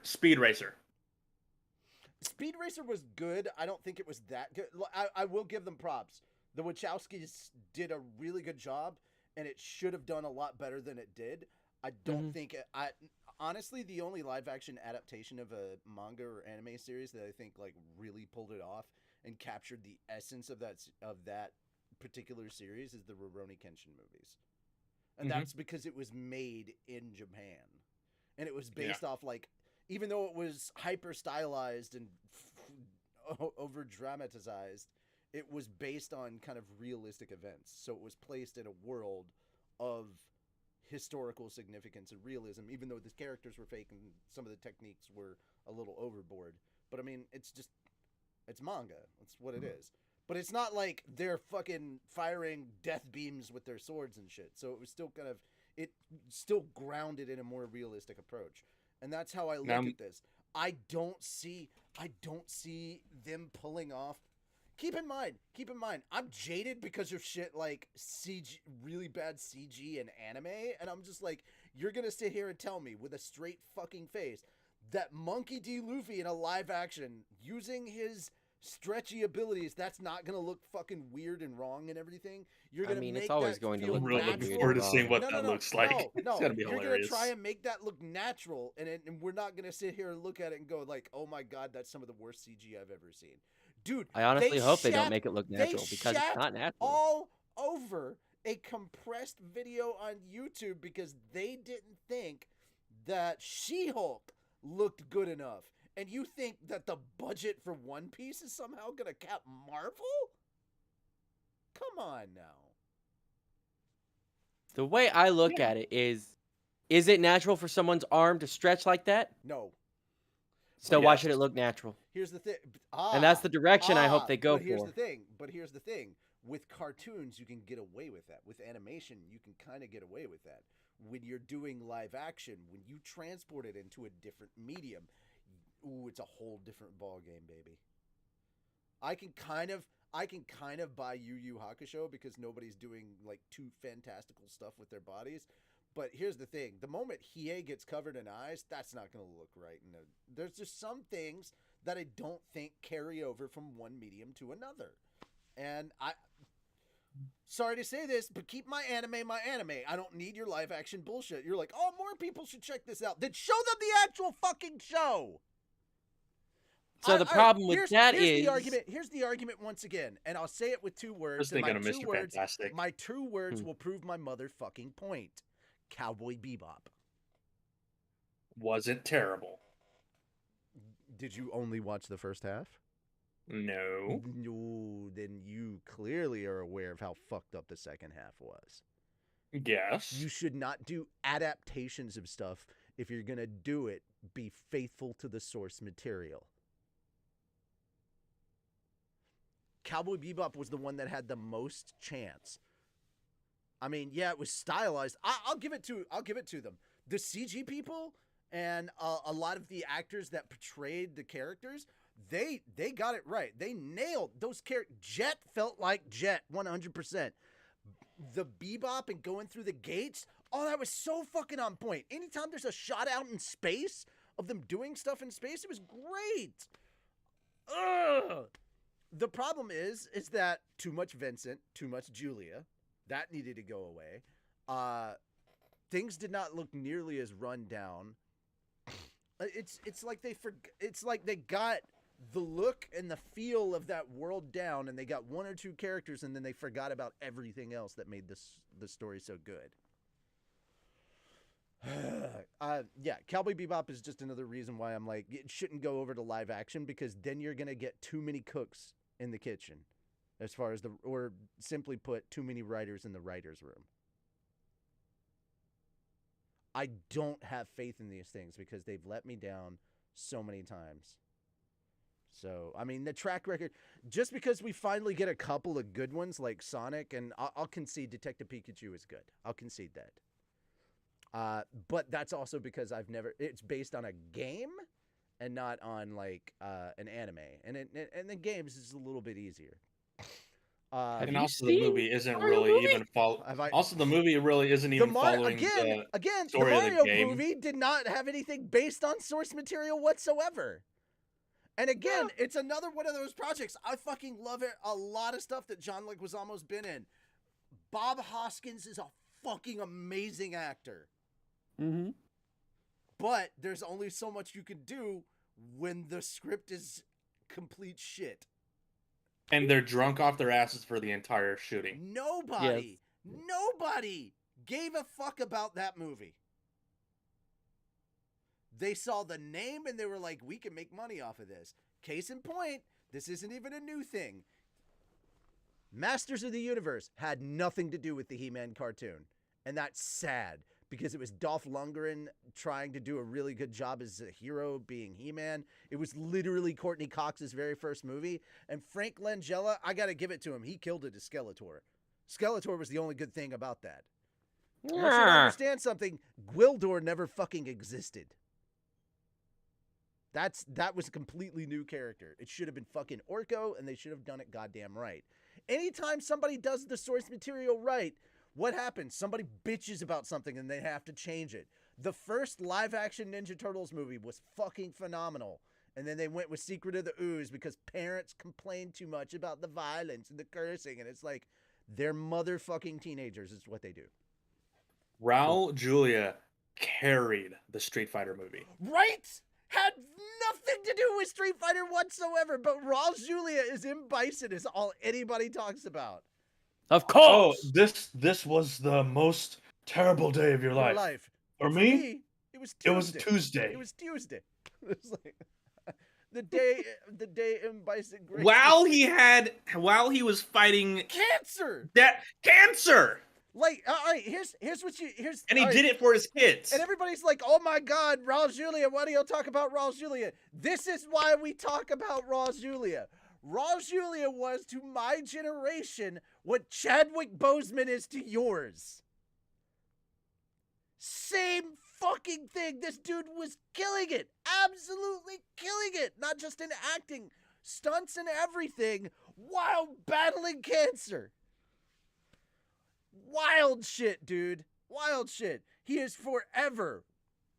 S2: Speed Racer.
S1: Speed Racer was good. I don't think it was that good. I will give them props. The Wachowskis did a really good job, and it should have done a lot better than it did. I don't think honestly, the only live-action adaptation of a manga or anime series that I think like really pulled it off and captured the essence of that particular series is the Rurouni Kenshin movies. And that's because it was made in Japan. And it was based off, like, even though it was hyper stylized and over dramatized, it was based on kind of realistic events. So it was placed in a world of historical significance and realism, even though the characters were fake and some of the techniques were a little overboard. But I mean, it's manga. That's what it is. But it's not like they're fucking firing death beams with their swords and shit. So it was still still grounded in a more realistic approach. And that's how I look at this. I don't see them pulling off. Keep in mind, I'm jaded because of shit like CG, really bad CG and anime, and I'm just like, you're gonna sit here and tell me with a straight fucking face that Monkey D. Luffy in a live action using his stretchy abilities, that's not gonna look fucking weird and wrong and everything. You're gonna make
S3: it's always
S1: that
S3: going to
S1: feel
S3: look
S2: I'm really
S3: weird.
S2: looking forward to seeing what that looks like. It's gonna be hilarious.
S1: You're gonna try and make that look natural, and we're not gonna sit here and look at it and go like, oh my god, that's some of the worst CG I've ever seen. Dude,
S3: I honestly hope they don't make it look natural, because it's not natural.
S1: All over a compressed video on YouTube because they didn't think that She-Hulk looked good enough. And you think that the budget for One Piece is somehow gonna cap Marvel? Come on now.
S3: The way I look at it is it natural for someone's arm to stretch like that?
S1: No.
S3: So why should it look natural?
S1: Here's the thing.
S3: And that's the direction I hope they go
S1: but here's
S3: for.
S1: Here's the thing. With cartoons, you can get away with that. With animation, you can kind of get away with that. When you're doing live action, when you transport it into a different medium, ooh, it's a whole different ball game, baby. I I can kind of buy Yu Yu Hakusho because nobody's doing like too fantastical stuff with their bodies. But here's the thing: the moment Hiei gets covered in eyes, that's not going to look right. There's just some things that I don't think carry over from one medium to another. And sorry to say this, but keep my anime my anime. I don't need your live action bullshit. You're like, oh, more people should check this out. Then show them the actual fucking show.
S3: So the problem with that is...
S1: Here's the argument once again, and I'll say it with 2 words.
S2: Just thinking of Mr. Fantastic.
S1: My 2 words will prove my motherfucking point. Cowboy Bebop.
S2: Wasn't terrible.
S1: Did you only watch the first half?
S2: No.
S1: No, then you clearly are aware of how fucked up the second half was.
S2: Yes.
S1: You should not do adaptations of stuff. If you're going to do it, be faithful to the source material. Cowboy Bebop was the one that had the most chance. I mean, yeah, it was stylized. I'll give it to them. The CG people and a lot of the actors that portrayed the characters, they got it right. They nailed those characters. Jet felt like Jet, 100%. The Bebop and going through the gates, oh, that was so fucking on point. Anytime there's a shot out in space of them doing stuff in space, it was great. Ugh. The problem is that too much Vincent, too much Julia. That needed to go away. Things did not look nearly as run down. It's like they got the look and the feel of that world down, and they got 1 or 2 characters, and then they forgot about everything else that made the story so good. Yeah, Cowboy Bebop is just another reason why I'm like, it shouldn't go over to live action, because then you're gonna get too many cooks in the kitchen, as far as or simply put, too many writers in the writer's room. I don't have faith in these things because they've let me down so many times. So, I mean, the track record, just because we finally get a couple of good ones like Sonic, and I'll concede Detective Pikachu is good. I'll concede that. But that's also because it's based on a game and not on like an anime. And the games is a little bit easier.
S2: And also the movie isn't really even following. Also, the movie really isn't even following
S1: again. The
S2: story
S1: Mario
S2: of the game.
S1: movie did not have anything based on source material whatsoever. And again, it's another one of those projects. I fucking love it. A lot of stuff that John Leguizamo's been in. Bob Hoskins is a fucking amazing actor.
S3: Mm-hmm.
S1: But there's only so much you can do when the script is complete shit.
S2: And they're drunk off their asses for the entire shooting.
S1: Nobody gave a fuck about that movie. They saw the name and they were like, we can make money off of this. Case in point, this isn't even a new thing. Masters of the Universe had nothing to do with the He-Man cartoon. And that's sad, because it was Dolph Lundgren trying to do a really good job as a hero, being He-Man. It was literally Courtney Cox's very first movie. And Frank Langella, I gotta give it to him. He killed it as Skeletor. Skeletor was the only good thing about that. I want you to understand something. Gwildor never fucking existed. That was a completely new character. It should have been fucking Orko, and they should have done it goddamn right. Anytime somebody does the source material right, what happens? Somebody bitches about something and they have to change it. The first live-action Ninja Turtles movie was fucking phenomenal. And then they went with Secret of the Ooze because parents complained too much about the violence and the cursing. And it's like, they're motherfucking teenagers is what they do.
S2: Raul Julia carried the Street Fighter movie.
S1: Right? Had nothing to do with Street Fighter whatsoever. But Raul Julia is M. Bison is all anybody talks about.
S3: Of course.
S2: Oh, this was the most terrible day of your life. For me,
S1: it was
S2: Tuesday.
S1: It was Tuesday. It was like the day M. Bison.
S2: While he was fighting
S1: cancer.
S2: Cancer.
S1: Like, all right, here's
S2: and he did it for his kids.
S1: And everybody's like, oh my God, Raul Julia, why do you talk about Raul Julia? This is why we talk about Raul Julia. Raul Julia was to my generation what Chadwick Boseman is to yours. Same fucking thing. This dude was killing it. Absolutely killing it. Not just in acting. stunts and everything while battling cancer. Wild shit, dude. Wild shit. He is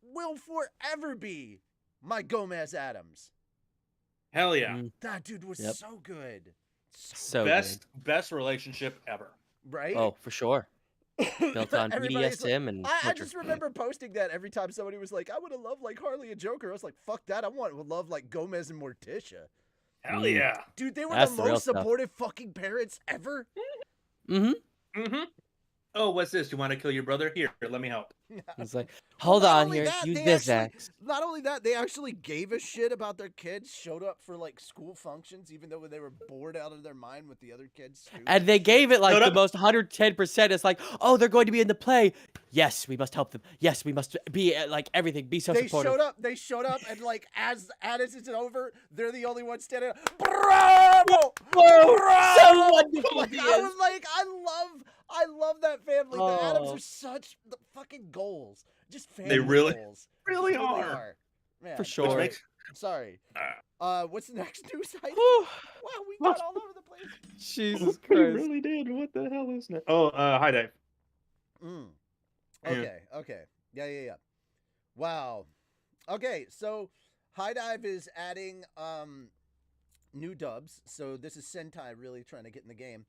S1: will forever be my Gomez Adams.
S2: Hell yeah.
S1: That dude was so good.
S3: So
S2: Best relationship ever.
S1: Right?
S3: Oh, for sure. Built on
S1: Everybody's
S3: BDSM and
S1: I just remember posting that every time somebody was like, I would have loved like Harley and Joker. I was like, fuck that. I want to love like Gomez and Morticia.
S2: Hell yeah.
S1: Dude, they were
S3: That's
S1: the
S3: the real
S1: most
S3: stuff.
S1: supportive fucking parents ever.
S2: Oh, what's this? You want to kill your brother? Here, let me help.
S3: It's like, hold
S1: Not
S3: on
S1: only
S3: here,
S1: that,
S3: use
S1: they
S3: this
S1: actually-
S3: axe.
S1: Not only that, they actually gave a shit about their kids, showed up for like school functions, even though they were bored out of their mind with the other kids.
S3: And they gave it like
S2: Shut
S3: the
S2: up.
S3: most 110%. It's like, oh, they're going to be in the play. Yes, we must help them. Yes, we must be like everything. Be so supportive.
S1: They showed up, and like as it's over, they're the only ones standing up. Bravo!
S3: Whoa,
S1: Bravo!
S3: so wonderful.
S1: Like,
S3: he
S1: I
S3: is.
S1: was like, I love that family. The Adams
S3: Oh.
S1: are such the fucking goals. Just family
S2: They really-
S1: goals.
S2: really
S1: They
S2: are.
S1: Man,
S3: For
S2: Which
S3: sure.
S2: makes
S1: sorry. What's the next news item?
S3: Whew.
S1: Wow, we got all over the place.
S3: Jesus
S2: we
S3: Christ.
S2: really did. What the hell is that? Oh, hi Dave.
S1: Okay. Yeah. Wow. Okay, so High Dive is adding new dubs. So this is Sentai really trying to get in the game.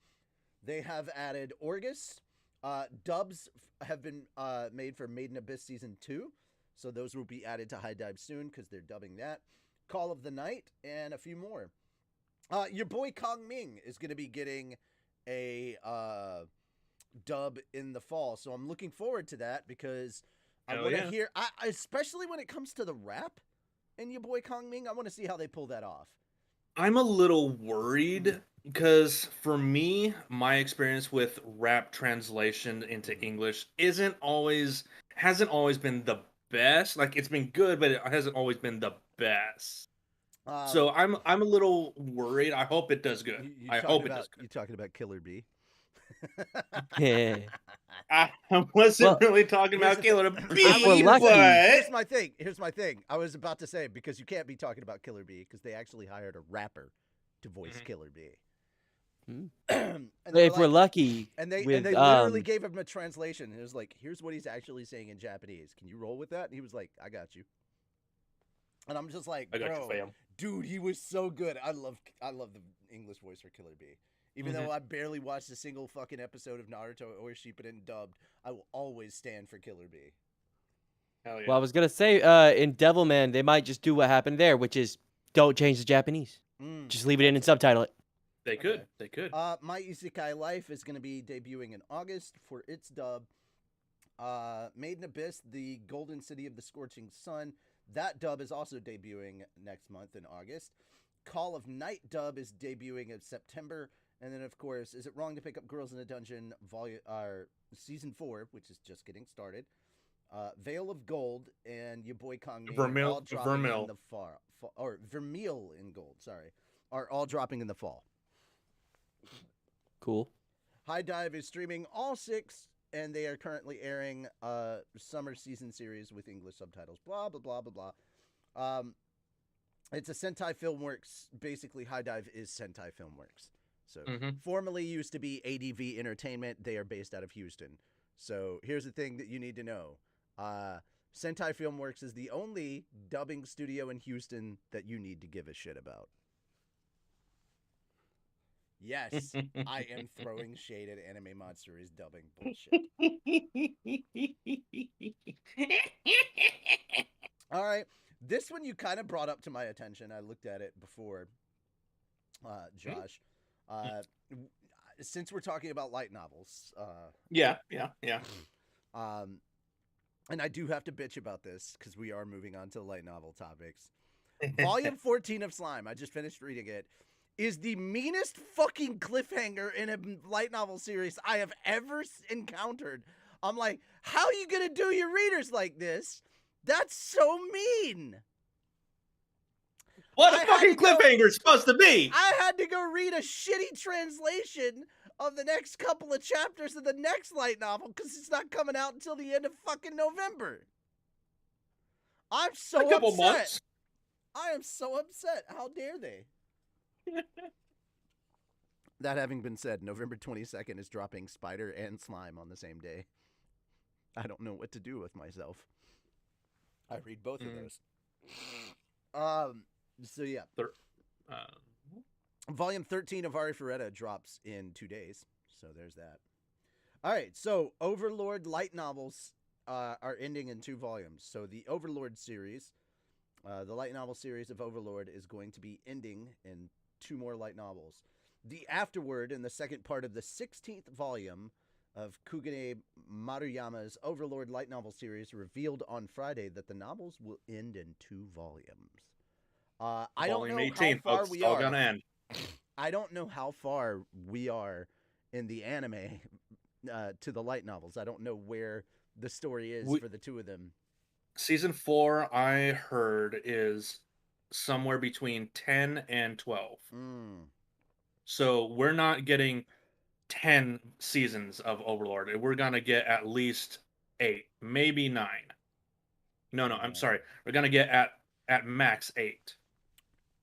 S1: They have added Orgus. Dubs have been made for Maiden Abyss Season 2. So those will be added to High Dive soon because they're dubbing that. Call of the Night and a few more. Your boy Kong Ming is going to be getting a dub in the fall. So I'm looking forward to that because I want to hear, especially when it comes to the rap and your boy Kong Ming, I want to see how they pull that off.
S2: I'm a little worried because for me, my experience with rap translation into English hasn't always been the best. Like it's been good, but it hasn't always been the best. So I'm a little worried. I hope it does good. I hope it does good.
S1: You talking about Killer Bee?
S3: Yeah.
S2: I wasn't really talking about Killer Bee,
S3: we're lucky.
S2: but
S1: Here's my thing. I was about to say because you can't be talking about Killer Bee because they actually hired a rapper to voice Killer Bee. And
S3: If we're lucky,
S1: and they
S3: with,
S1: literally gave him a translation. It was like, here's what he's actually saying in Japanese. Can you roll with that? And he was like, I got you. And I'm just like,
S2: I got
S1: bro,
S2: you, fam.
S1: dude, he was so good. I love the English voice for Killer Bee. Even though I barely watched a single fucking episode of Naruto or Shippuden dubbed, I will always stand for Killer Bee.
S2: Hell yeah.
S3: well, I was going to say, in Devilman, they might just do what happened there, which is don't change the Japanese. Just leave it in and subtitle it.
S2: They could. They could.
S1: My Isekai Life is going to be debuting in August for its dub. Maiden Abyss, the Golden City of the Scorching Sun. That dub is also debuting next month in August. Call of Night dub is debuting in September. And then, of course, Is It Wrong to Pick Up Girls in a Dungeon Season 4, which is just getting started. Veil of Gold and your boy Kong Ming
S2: Vermeil-
S1: all dropping
S2: Vermeil.
S1: in the fall. Or Vermeil in Gold, sorry. Are all dropping in the fall.
S3: Cool.
S1: High Dive is streaming all 6, and they are currently airing summer season series with English subtitles. Blah, blah, blah, blah, blah. It's a Sentai Filmworks. Basically, High Dive is Sentai Filmworks. So, formerly used to be ADV Entertainment. They are based out of Houston. So, here's the thing that you need to know. Sentai Filmworks is the only dubbing studio in Houston that you need to give a shit about. Yes, I am throwing shade at Anime Monster is dubbing bullshit. All right. This one you kind of brought up to my attention. I looked at it before, Josh. Since we're talking about light novels.
S2: Yeah.
S1: And I do have to bitch about this because we are moving on to light novel topics. Volume 14 of Slime, I just finished reading it, is the meanest fucking cliffhanger in a light novel series I have ever encountered. I'm like, how are you going to do your readers like this? That's so mean.
S2: What a fucking cliffhanger is supposed to be.
S1: I had to go read a shitty translation of the next couple of chapters of the next light novel because it's not coming out until the end of fucking November. I'm so upset.
S2: A couple months.
S1: I am so upset. How dare they? That having been said, November 22nd is dropping Spider and Slime on the same day. I don't know what to do with myself. I read both of those. So yeah. Volume 13 of Ari Ferretta drops in 2 days. So there's that. All right, so Overlord light novels are ending in 2 volumes. So the Overlord series, the light novel series of Overlord is going to be ending in 2 more light novels. The afterword in the second part of the 16th volume of Kugane Maruyama's Overlord light novel series revealed on Friday that the novels will end in 2 volumes. I don't know
S2: 18,
S1: how far
S2: folks,
S1: we
S2: all
S1: are.
S2: gonna end.
S1: I don't know how far we are in the anime to the light novels. I don't know where the story is for the 2 of them.
S2: Season 4, I heard, is somewhere between 10 and 12. So we're not getting 10 seasons of Overlord. We're gonna get at least 8, maybe 9. No, I'm sorry. We're gonna get at max 8.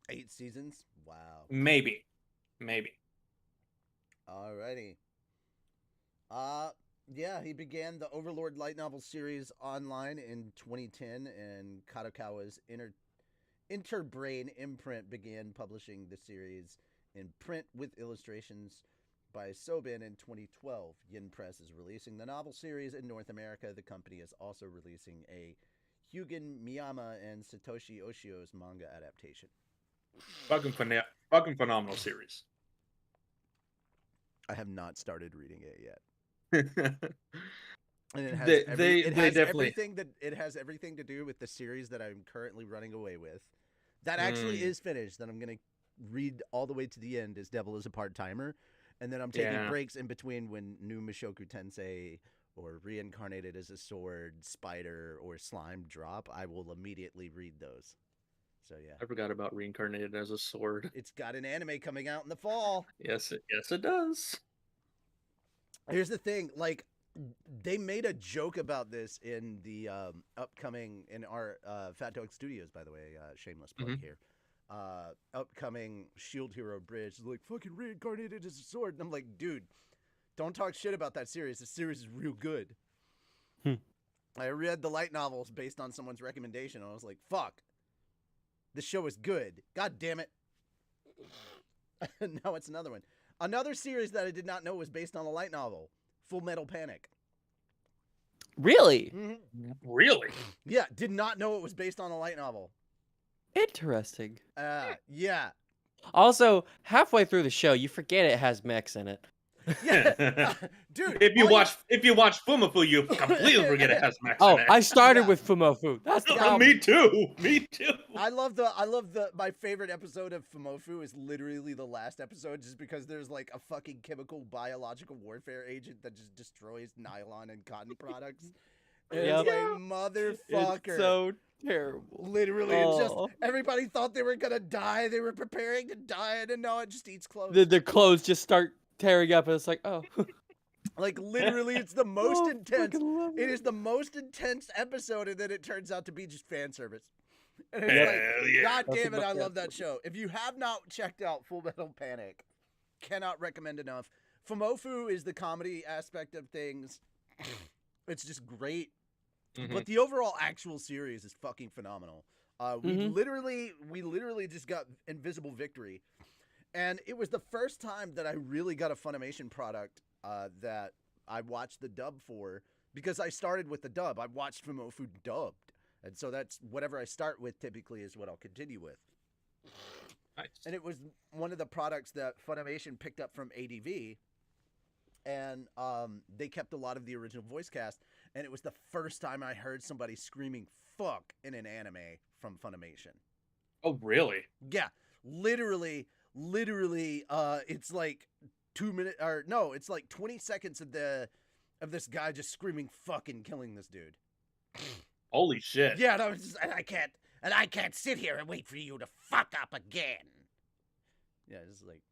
S1: 8 seasons? Wow.
S2: Maybe.
S1: Alrighty. Yeah, he began the Overlord light novel series online in 2010, and Kadokawa's Interbrain imprint began publishing the series in print with illustrations by Soben in 2012. Yin Press is releasing the novel series in North America. The company is also releasing a Hyugen Miyama and Satoshi Oshio's manga adaptation.
S2: Fucking phenomenal series.
S1: I have not started reading it yet. And it has everything to do with the series that I'm currently running away with. That actually is finished. That I'm gonna read all the way to the end. As Devil is a Part-Timer, and then I'm taking breaks in between when new Mushoku Tensei or Reincarnated as a Sword, Spider, or Slime drop. I will immediately read those. So yeah,
S2: I forgot about Reincarnated as a Sword.
S1: It's got an anime coming out in the fall.
S2: Yes, it does.
S1: Here's the thing, like, they made a joke about this in the upcoming, in our Fat Dog Studios, by the way, shameless plug here. Upcoming Shield Hero Bridge is like, fucking Reincarnated as a Sword. And I'm like, dude, don't talk shit about that series. The series is real good. I read the light novels based on someone's recommendation, and I was like, fuck, this show is good. God damn it. Now it's another one. Another series that I did not know was based on a light novel, Full Metal Panic.
S3: Really?
S2: Really?
S1: Yeah, did not know it was based on a light novel.
S3: Interesting.
S1: Yeah.
S3: Also, halfway through the show, you forget it has mechs in it.
S1: Yeah, dude.
S2: If you watch Fumafu, you completely forget it has Max in it.
S3: I started with Fumofu. That's the problem.
S2: Me too.
S1: I love my favorite episode of Fumofu is literally the last episode, just because there's like a fucking chemical biological warfare agent that just destroys nylon and cotton products. And it's like, motherfucker.
S3: It's so terrible.
S1: Literally, it's just everybody thought they were gonna die. They were preparing to die, and no, it just eats clothes.
S3: The clothes just start tearing up, and it's like, oh.
S1: Like, literally, it's the most intense. It is the most intense episode, and then it turns out to be just fan service. And it's like, God damn it, I love that show. If you have not checked out Full Metal Panic, cannot recommend enough. Fumofu is the comedy aspect of things. It's just great. But the overall actual series is fucking phenomenal. We literally just got Invisible Victory. And it was the first time that I really got a Funimation product that I watched the dub for, because I started with the dub. I watched Fumofu dubbed. And so that's whatever I start with typically is what I'll continue with.
S2: Nice.
S1: And it was one of the products that Funimation picked up from ADV. And they kept a lot of the original voice cast. And it was the first time I heard somebody screaming fuck in an anime from Funimation.
S2: Oh, really?
S1: Yeah. Literally, it's like 2 minutes, or no, it's like 20 seconds of this guy just screaming fucking killing this dude.
S2: Holy shit.
S1: Yeah, and I can't sit here and wait for you to fuck up again. Yeah, it's like,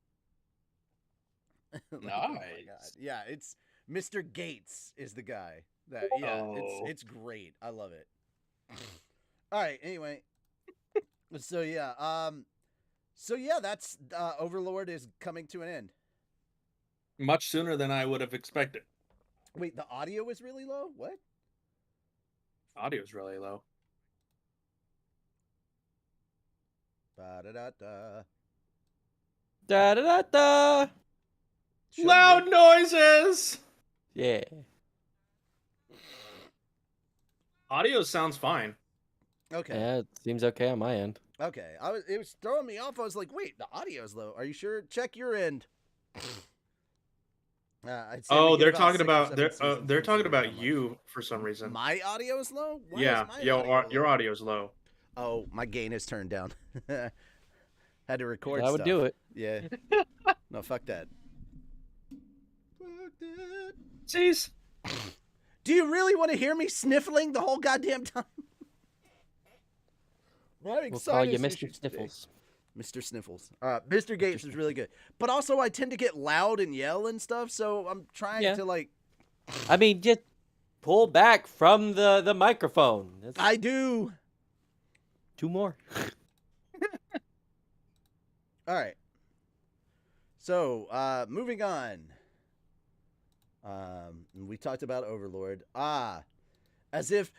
S2: nice.
S1: Oh my God. Yeah, it's Mr. Gates is the guy. It's great. I love it. All right, anyway. So yeah, So yeah, that's Overlord is coming to an end.
S2: Much sooner than I would have expected.
S1: Wait, the audio was really low? What?
S2: Audio's really low.
S1: Ba-da-da-da.
S3: Da da da da.
S2: Loud noises.
S3: Yeah.
S2: Audio sounds fine.
S1: Okay.
S3: Yeah, it seems okay on my end.
S1: Okay. It was throwing me off. I was like, wait, the audio's low. Are you sure? Check your end.
S2: They're talking about you for some reason.
S1: My audio is low? Why
S2: Yeah,
S1: is my audio
S2: your
S1: low?
S2: audio's low.
S1: Oh, my gain is turned down. Had to record
S3: I would do it.
S1: Yeah. No, fuck that. Fuck that.
S2: Jeez.
S1: Do you really want to hear me sniffling the whole goddamn time?
S3: We'll call you Mr. Sniffles.
S1: Mr. Sniffles. Mr. Gates is really good. But also, I tend to get loud and yell and stuff, so I'm trying to, like...
S3: I mean, just pull back from the microphone.
S1: I do.
S3: 2 more.
S1: All right. So, moving on. We talked about Overlord. As if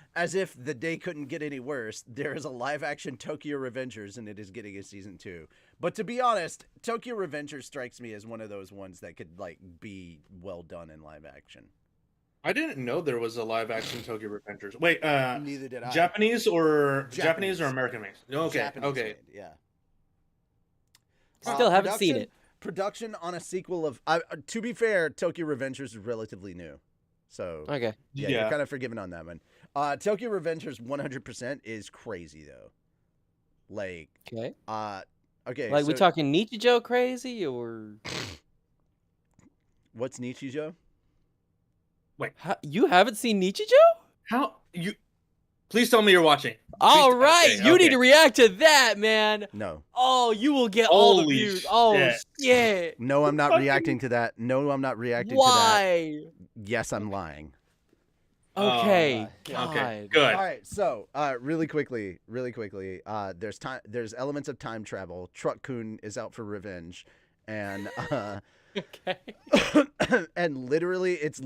S1: the day couldn't get any worse, there is a live-action Tokyo Revengers, and it is getting a season 2. But to be honest, Tokyo Revengers strikes me as one of those ones that could like be well done in live action.
S2: I didn't know there was a live-action Tokyo Revengers. Wait,
S1: neither did I.
S2: Japanese or American made? Okay,
S1: Japanese
S2: okay.
S1: made, yeah.
S3: Still haven't seen it.
S1: Production on a sequel of. To be fair, Tokyo Revengers is relatively new, so
S3: Okay.
S1: yeah, you're kind of forgiven on that one. Tokyo Revengers 100% is crazy though. Like,
S3: Okay.
S1: okay.
S3: Like,
S1: so,
S3: we talking Nichijou crazy or?
S1: What's Nichijou?
S2: Wait,
S3: You haven't seen Nichijou?
S2: how you? Please tell me you're watching.
S3: All right,
S2: okay,
S3: you
S2: okay.
S3: need to react to that, man.
S1: No.
S3: Oh, you will get all the
S2: Holy
S3: views. Oh
S2: shit.
S3: shit.
S1: No, I'm not reacting to that. No, I'm not reacting to
S3: Why?
S1: that. Yes, I'm lying.
S3: Okay.
S1: God.
S2: Okay, good.
S1: All right, so really quickly, there's elements of time travel. Truck-kun is out for revenge, and
S3: Okay.
S1: and literally it's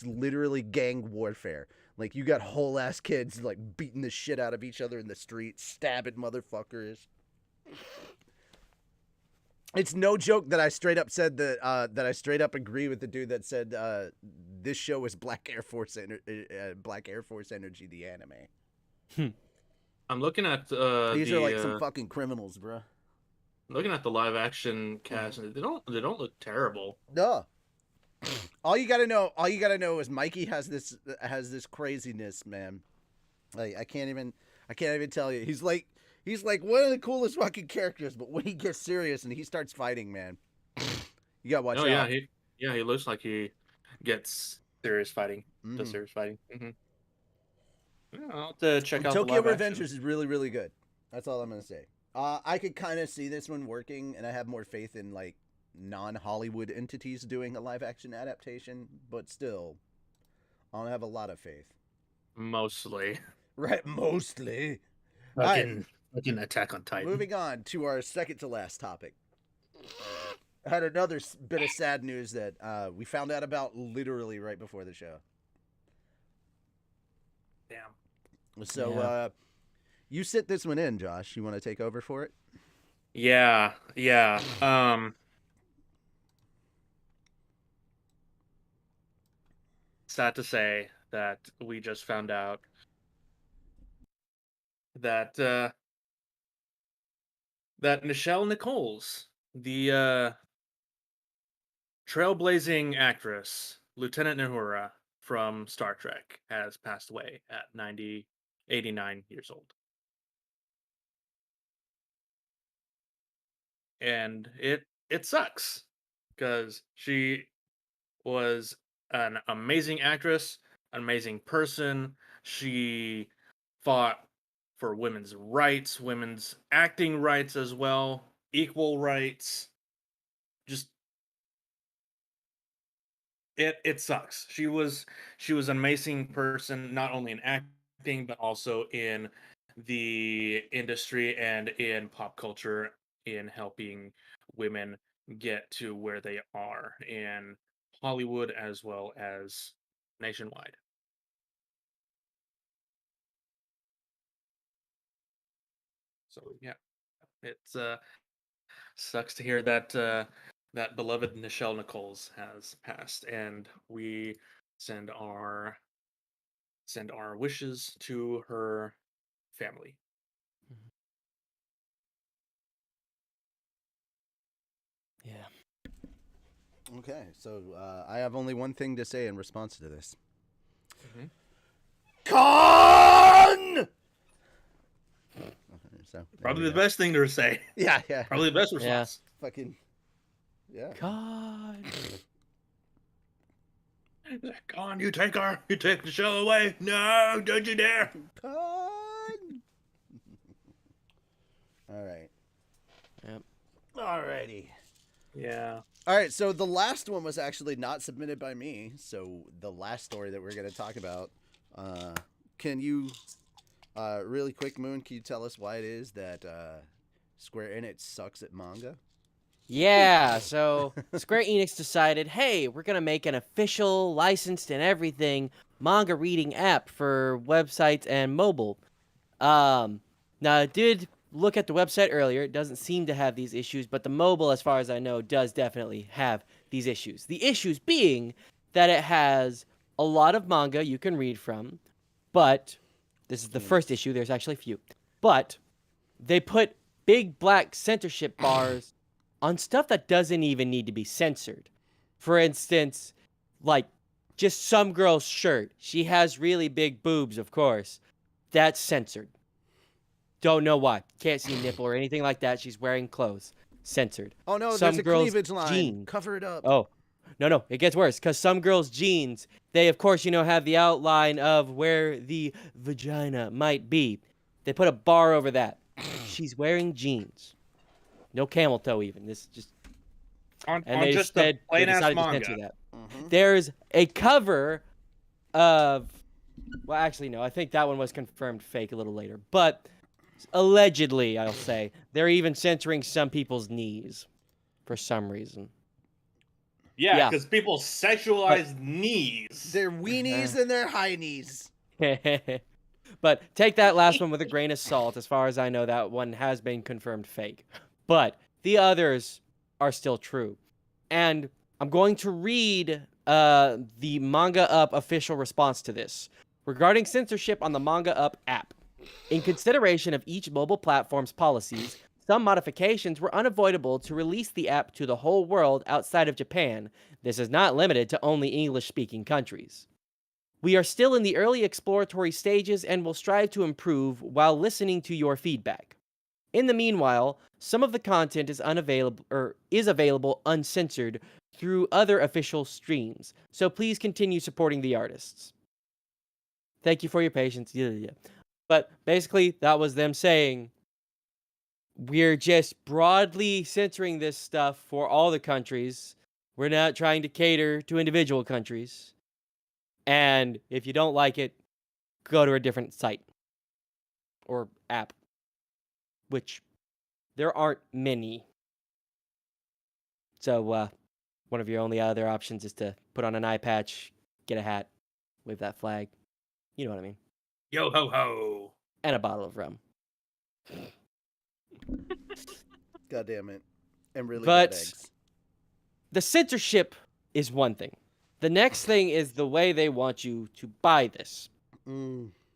S1: literally gang warfare. Like, you got whole ass kids like beating the shit out of each other in the street, stabbing motherfuckers. It's no joke that I straight up said that I straight up agree with the dude that said this show is Black Air Force Energy, the anime.
S2: I'm looking at
S1: These are like some fucking criminals, bro.
S2: looking at the live action cast, and they don't look terrible.
S1: No. All you gotta know is Mikey has this craziness, man. Like, I can't even tell you. He's like one of the coolest fucking characters, but when he gets serious and he starts fighting, man, you gotta watch out.
S2: He looks like he gets serious fighting. Does serious fighting. Mm-hmm. Yeah, I'll have to check out
S1: Tokyo
S2: the live
S1: Revengers
S2: action.
S1: is really, really good. That's all I'm gonna say. I could kind of see this one working, and I have more faith in like non-Hollywood entities doing a live-action adaptation, but still, I don't have a lot of faith.
S2: Mostly.
S1: Right, mostly.
S2: Fucking Attack on Titan.
S1: Moving on to our second to last topic. I had another bit of sad news that we found out about literally right before the show.
S2: Damn.
S1: So, you sit this one in, Josh. You want to take over for it?
S2: Yeah. Sad to say that we just found out that that Nichols, the trailblazing actress, Lieutenant Uhura from Star Trek, has passed away at 89 years old. And it sucks because she was an amazing actress, an amazing person. She fought for women's rights, women's acting rights as well, equal rights. Just it sucks. She was an amazing person, not only in acting but also in the industry and in pop culture in helping women get to where they are in Hollywood as well as nationwide. So yeah, it's sucks to hear that that beloved Nichelle Nichols has passed, and we send our wishes to her family.
S3: Yeah.
S1: Okay, so I have only one thing to say in response to this. Con! So,
S2: Probably the best thing to say.
S1: Yeah.
S2: Probably the best response.
S1: Fucking, yeah.
S3: God.
S2: Go on, you take the show away. No, don't you dare.
S1: Con! All right.
S3: Yep.
S1: Alrighty.
S2: Yeah.
S1: All right, so the last one was actually not submitted by me. So the last story that we're going to talk about, can you, really quick, Moon, can you tell us why it is that Square Enix sucks at manga?
S3: Yeah, so Square Enix decided, hey, we're going to make an official, licensed and everything manga reading app for websites and mobile. Now, I did look at the website earlier. It doesn't seem to have these issues, but the mobile, as far as I know, does definitely have these issues. The issues being that it has a lot of manga you can read from, but this is the first issue. There's actually a few. But they put big black censorship bars on stuff that doesn't even need to be censored. For instance, like just some girl's shirt. She has really big boobs, of course. That's censored. Don't know why. Can't see nipple or anything like that. She's wearing clothes. Censored.
S1: Oh, no,
S3: Some
S1: there's a
S3: girls'
S1: cleavage line.
S3: jeans.
S1: Cover it up.
S3: Oh, no. It gets worse because some girls' jeans, they, of course, have the outline of where the vagina might be. They put a bar over that. She's wearing jeans. No camel toe even. This just...
S2: On
S3: they
S2: just
S3: said
S2: the plain
S3: they
S2: ass
S3: decided to
S2: manga.
S3: censor that.
S1: Mm-hmm.
S3: There's a cover of... Well, actually, no. I think that one was confirmed fake a little later. But allegedly, I'll say, they're even censoring some people's knees for some reason.
S2: Yeah, because people sexualize knees.
S1: Their weenies and their high knees.
S3: But take that last one with a grain of salt. As far as I know, that one has been confirmed fake. But the others are still true. And I'm going to read the Manga Up official response to this. Regarding censorship on the Manga Up app, in consideration of each mobile platform's policies, some modifications were unavoidable to release the app to the whole world outside of Japan. This is not limited to only English-speaking countries. We are still in the early exploratory stages and will strive to improve while listening to your feedback. In the meanwhile, some of the content is available uncensored through other official streams, so please continue supporting the artists. Thank you for your patience. Yeah. But basically, that was them saying, we're just broadly censoring this stuff for all the countries. We're not trying to cater to individual countries. And if you don't like it, go to a different site or app, which there aren't many. So one of your only other options is to put on an eye patch, get a hat, wave that flag. You know what I mean.
S2: Yo ho ho.
S3: And a bottle of rum.
S1: God damn it. And really
S3: But
S1: bad eggs.
S3: the censorship is one thing. The next thing is the way they want you to buy this.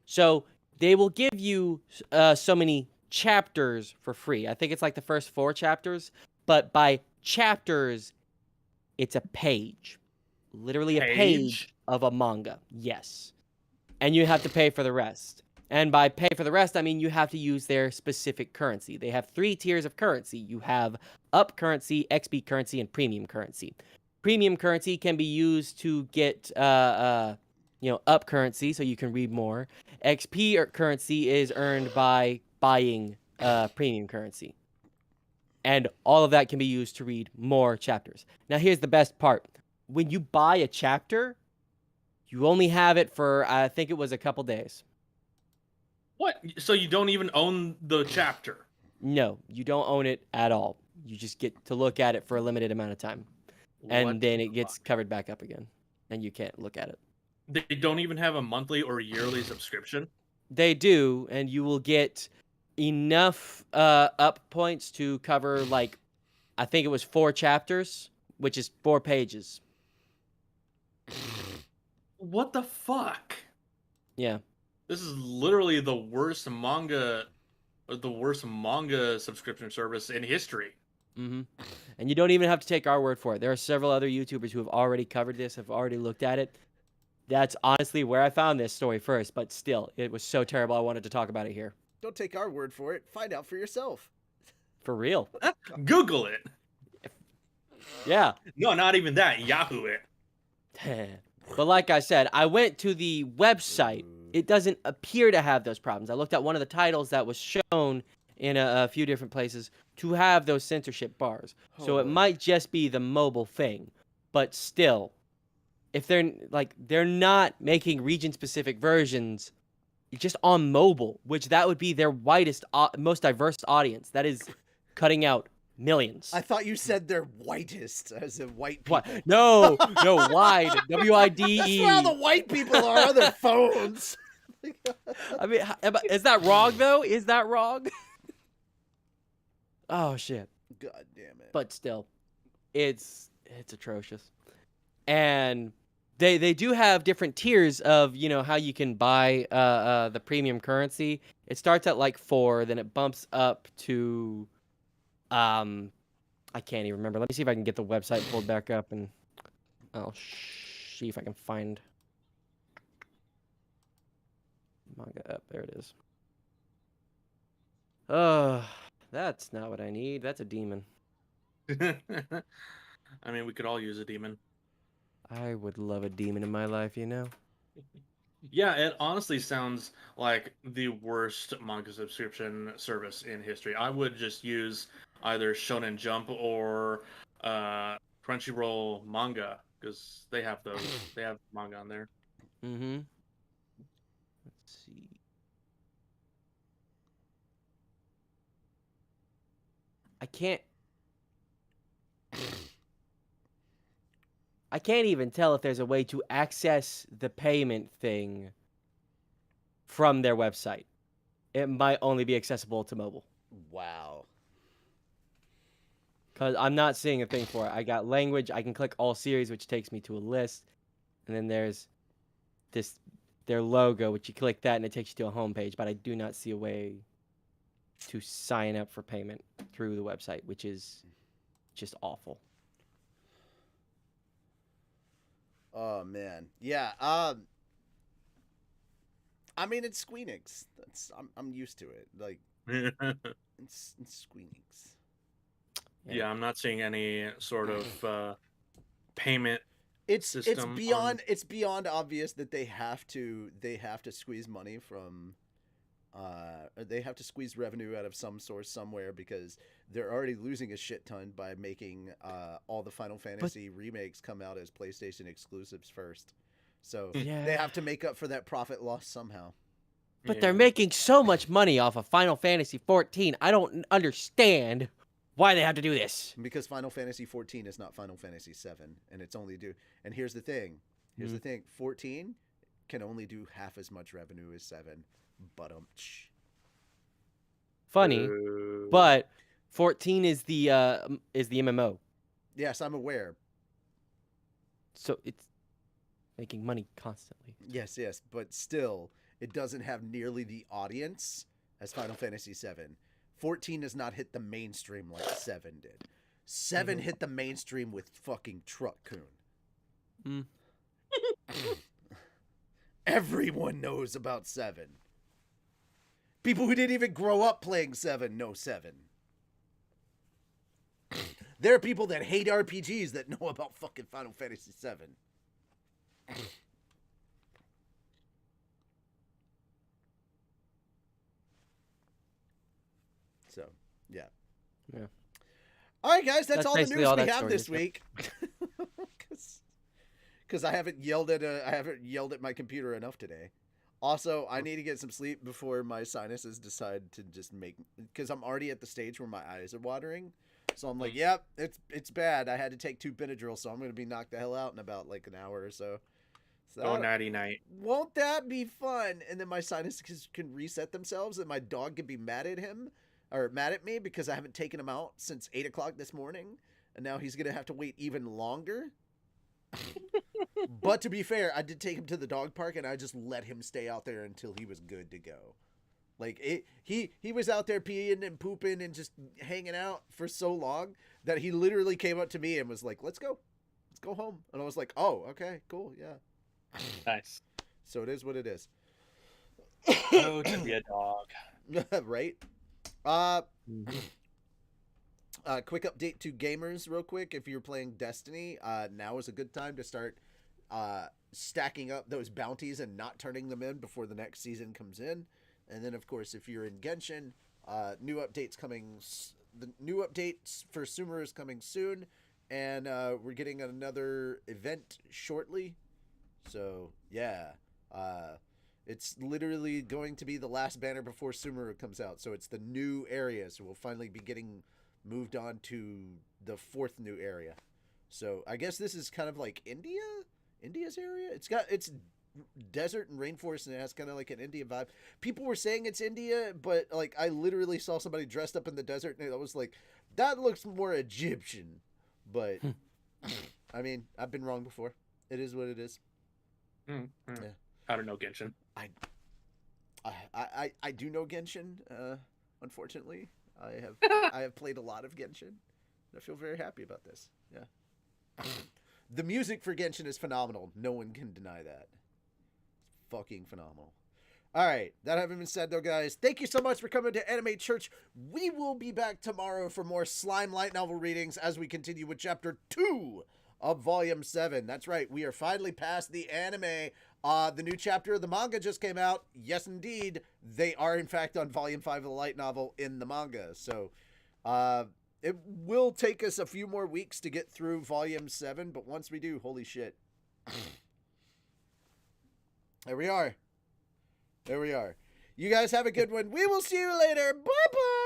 S3: So they will give you so many chapters for free. I think it's like the first 4 chapters. But by chapters, it's a page. Literally a page of a manga. Yes. And you have to pay for the rest. And by pay for the rest, I mean you have to use their specific currency. They have 3 tiers of currency. You have up currency, XP currency, and premium currency. Premium currency can be used to get, up currency, so you can read more. XP currency is earned by buying premium currency. And all of that can be used to read more chapters. Now, here's the best part. When you buy a chapter, you only have it for, I think it was a couple days.
S2: What? So you don't even own the chapter?
S3: No, you don't own it at all. You just get to look at it for a limited amount of time. And
S2: What
S3: then
S2: the
S3: it gets
S2: fuck?
S3: covered back up again. And you can't look at it.
S2: They don't even have a monthly or yearly subscription.
S3: They do, and you will get enough up points to cover, like, I think it was 4 chapters, which is 4 pages.
S2: What the fuck?
S3: Yeah.
S2: This is literally the worst manga subscription service in history.
S3: Mm-hmm. And you don't even have to take our word for it. There are several other YouTubers who have already covered this, have already looked at it. That's honestly where I found this story first, but still, it was so terrible I wanted to talk about it here.
S1: Don't take our word for it. Find out for yourself.
S3: For real.
S2: Google it.
S3: Yeah.
S2: No, not even that. Yahoo it.
S3: But like I said, I went to the website. It doesn't appear to have those problems. I looked at one of the titles that was shown in a few different places to have those censorship bars. So it might just be the mobile thing. But still, if they're not making region-specific versions just on mobile, which that would be their widest, most diverse audience. That is cutting out millions.
S1: I thought you said they're whitest, as in white people.
S3: What? No, wide. W-I-D-E.
S1: That's where all the white people are on their phones.
S3: I mean, is that wrong, though? Is that wrong? Oh, shit.
S1: God damn it.
S3: But still, it's atrocious. And they do have different tiers of, how you can buy the premium currency. It starts at like 4, then it bumps up to I can't even remember. Let me see if I can get the website pulled back up, and I'll see if I can find Manga Up. There it is. That's not what I need. That's a demon.
S2: I mean, we could all use a demon.
S3: I would love a demon in my life,
S2: Yeah, it honestly sounds like the worst manga subscription service in history. I would just use either Shonen Jump or Crunchyroll Manga, because they have those. They have manga on there.
S3: Mm-hmm. Let's see. I can't even tell if there's a way to access the payment thing from their website. It might only be accessible to mobile.
S1: Wow.
S3: Because I'm not seeing a thing for it. I got language. I can click all series, which takes me to a list. And then there's their logo, which you click that and it takes you to a homepage. But I do not see a way to sign up for payment through the website, which is just awful.
S1: Oh man, yeah. I mean, it's Squeenix. I'm used to it. Like, it's Squeenix.
S2: Yeah, I'm not seeing any sort of payment.
S1: It's
S2: system
S1: beyond it's beyond obvious that they have to squeeze money from. They have to squeeze revenue out of some source somewhere, because they're already losing a shit ton by making all the Final Fantasy remakes come out as PlayStation exclusives first. So they have to make up for that profit loss somehow.
S3: But they're making so much money off of Final Fantasy 14. I don't understand why they have to do this.
S1: Because Final Fantasy 14 is not Final Fantasy 7, and it's only due. And here's the thing. 14 can only do half as much revenue as 7. But
S3: funny, but 14 is the MMO.
S1: Yes, I'm aware.
S3: So it's making money constantly.
S1: Yes, but still, it doesn't have nearly the audience as Final Fantasy 7. 14 does not hit the mainstream like 7 did. 7 hit the mainstream with fucking Truck Kun. Everyone knows about 7. People who didn't even grow up playing 7 know 7. There are people that hate RPGs that know about fucking Final Fantasy 7. So, yeah. All right, guys, that's all the news we have this week. Because I haven't yelled at my computer enough today. Also, I need to get some sleep before my sinuses decide to just because I'm already at the stage where my eyes are watering. So I'm like, yep, it's bad. I had to take 2 Benadryl, so I'm going to be knocked the hell out in about like an hour or so.
S2: Oh, nighty night.
S1: Won't that be fun? And then my sinuses can reset themselves, and my dog can be mad at me because I haven't taken him out since 8 o'clock this morning, and now he's going to have to wait even longer. But to be fair, I did take him to the dog park, and I just let him stay out there until he was good to go. Like he was out there peeing and pooping and just hanging out for so long that he literally came up to me and was like, "Let's go home." And I was like, "Oh, okay, cool, yeah."
S2: Nice.
S1: So it is what it is.
S2: Oh, to be a dog.
S1: Right? Quick update to gamers real quick. If you're playing Destiny, now is a good time to start stacking up those bounties and not turning them in before the next season comes in. And then, of course, if you're in Genshin, new updates coming. The new updates for Sumer is coming soon, and we're getting another event shortly. So yeah, it's literally going to be the last banner before Sumer comes out. So it's the new area. So we'll finally be getting moved on to the 4th new area. So I guess this is kind of like India's area. It's desert and rainforest, and it has kind of like an India vibe. People were saying it's India, but like I literally saw somebody dressed up in the desert, and I was like, that looks more Egyptian. But I mean, I've been wrong before. It is what it is.
S2: Yeah. I don't know Genshin.
S1: I do know Genshin. Unfortunately, I have played a lot of Genshin. I feel very happy about this. Yeah. The music for Genshin is phenomenal. No one can deny that. It's fucking phenomenal. All right. That having been said, though, guys, thank you so much for coming to Anime Church. We will be back tomorrow for more Slime Light Novel readings as we continue with Chapter 2 of Volume 7. That's right. We are finally past the anime. The new chapter of the manga just came out. Yes, indeed. They are, in fact, on Volume 5 of the light novel in the manga. So, it will take us a few more weeks to get through Volume 7, but once we do, holy shit. There we are. There we are. You guys have a good one. We will see you later. Bye-bye.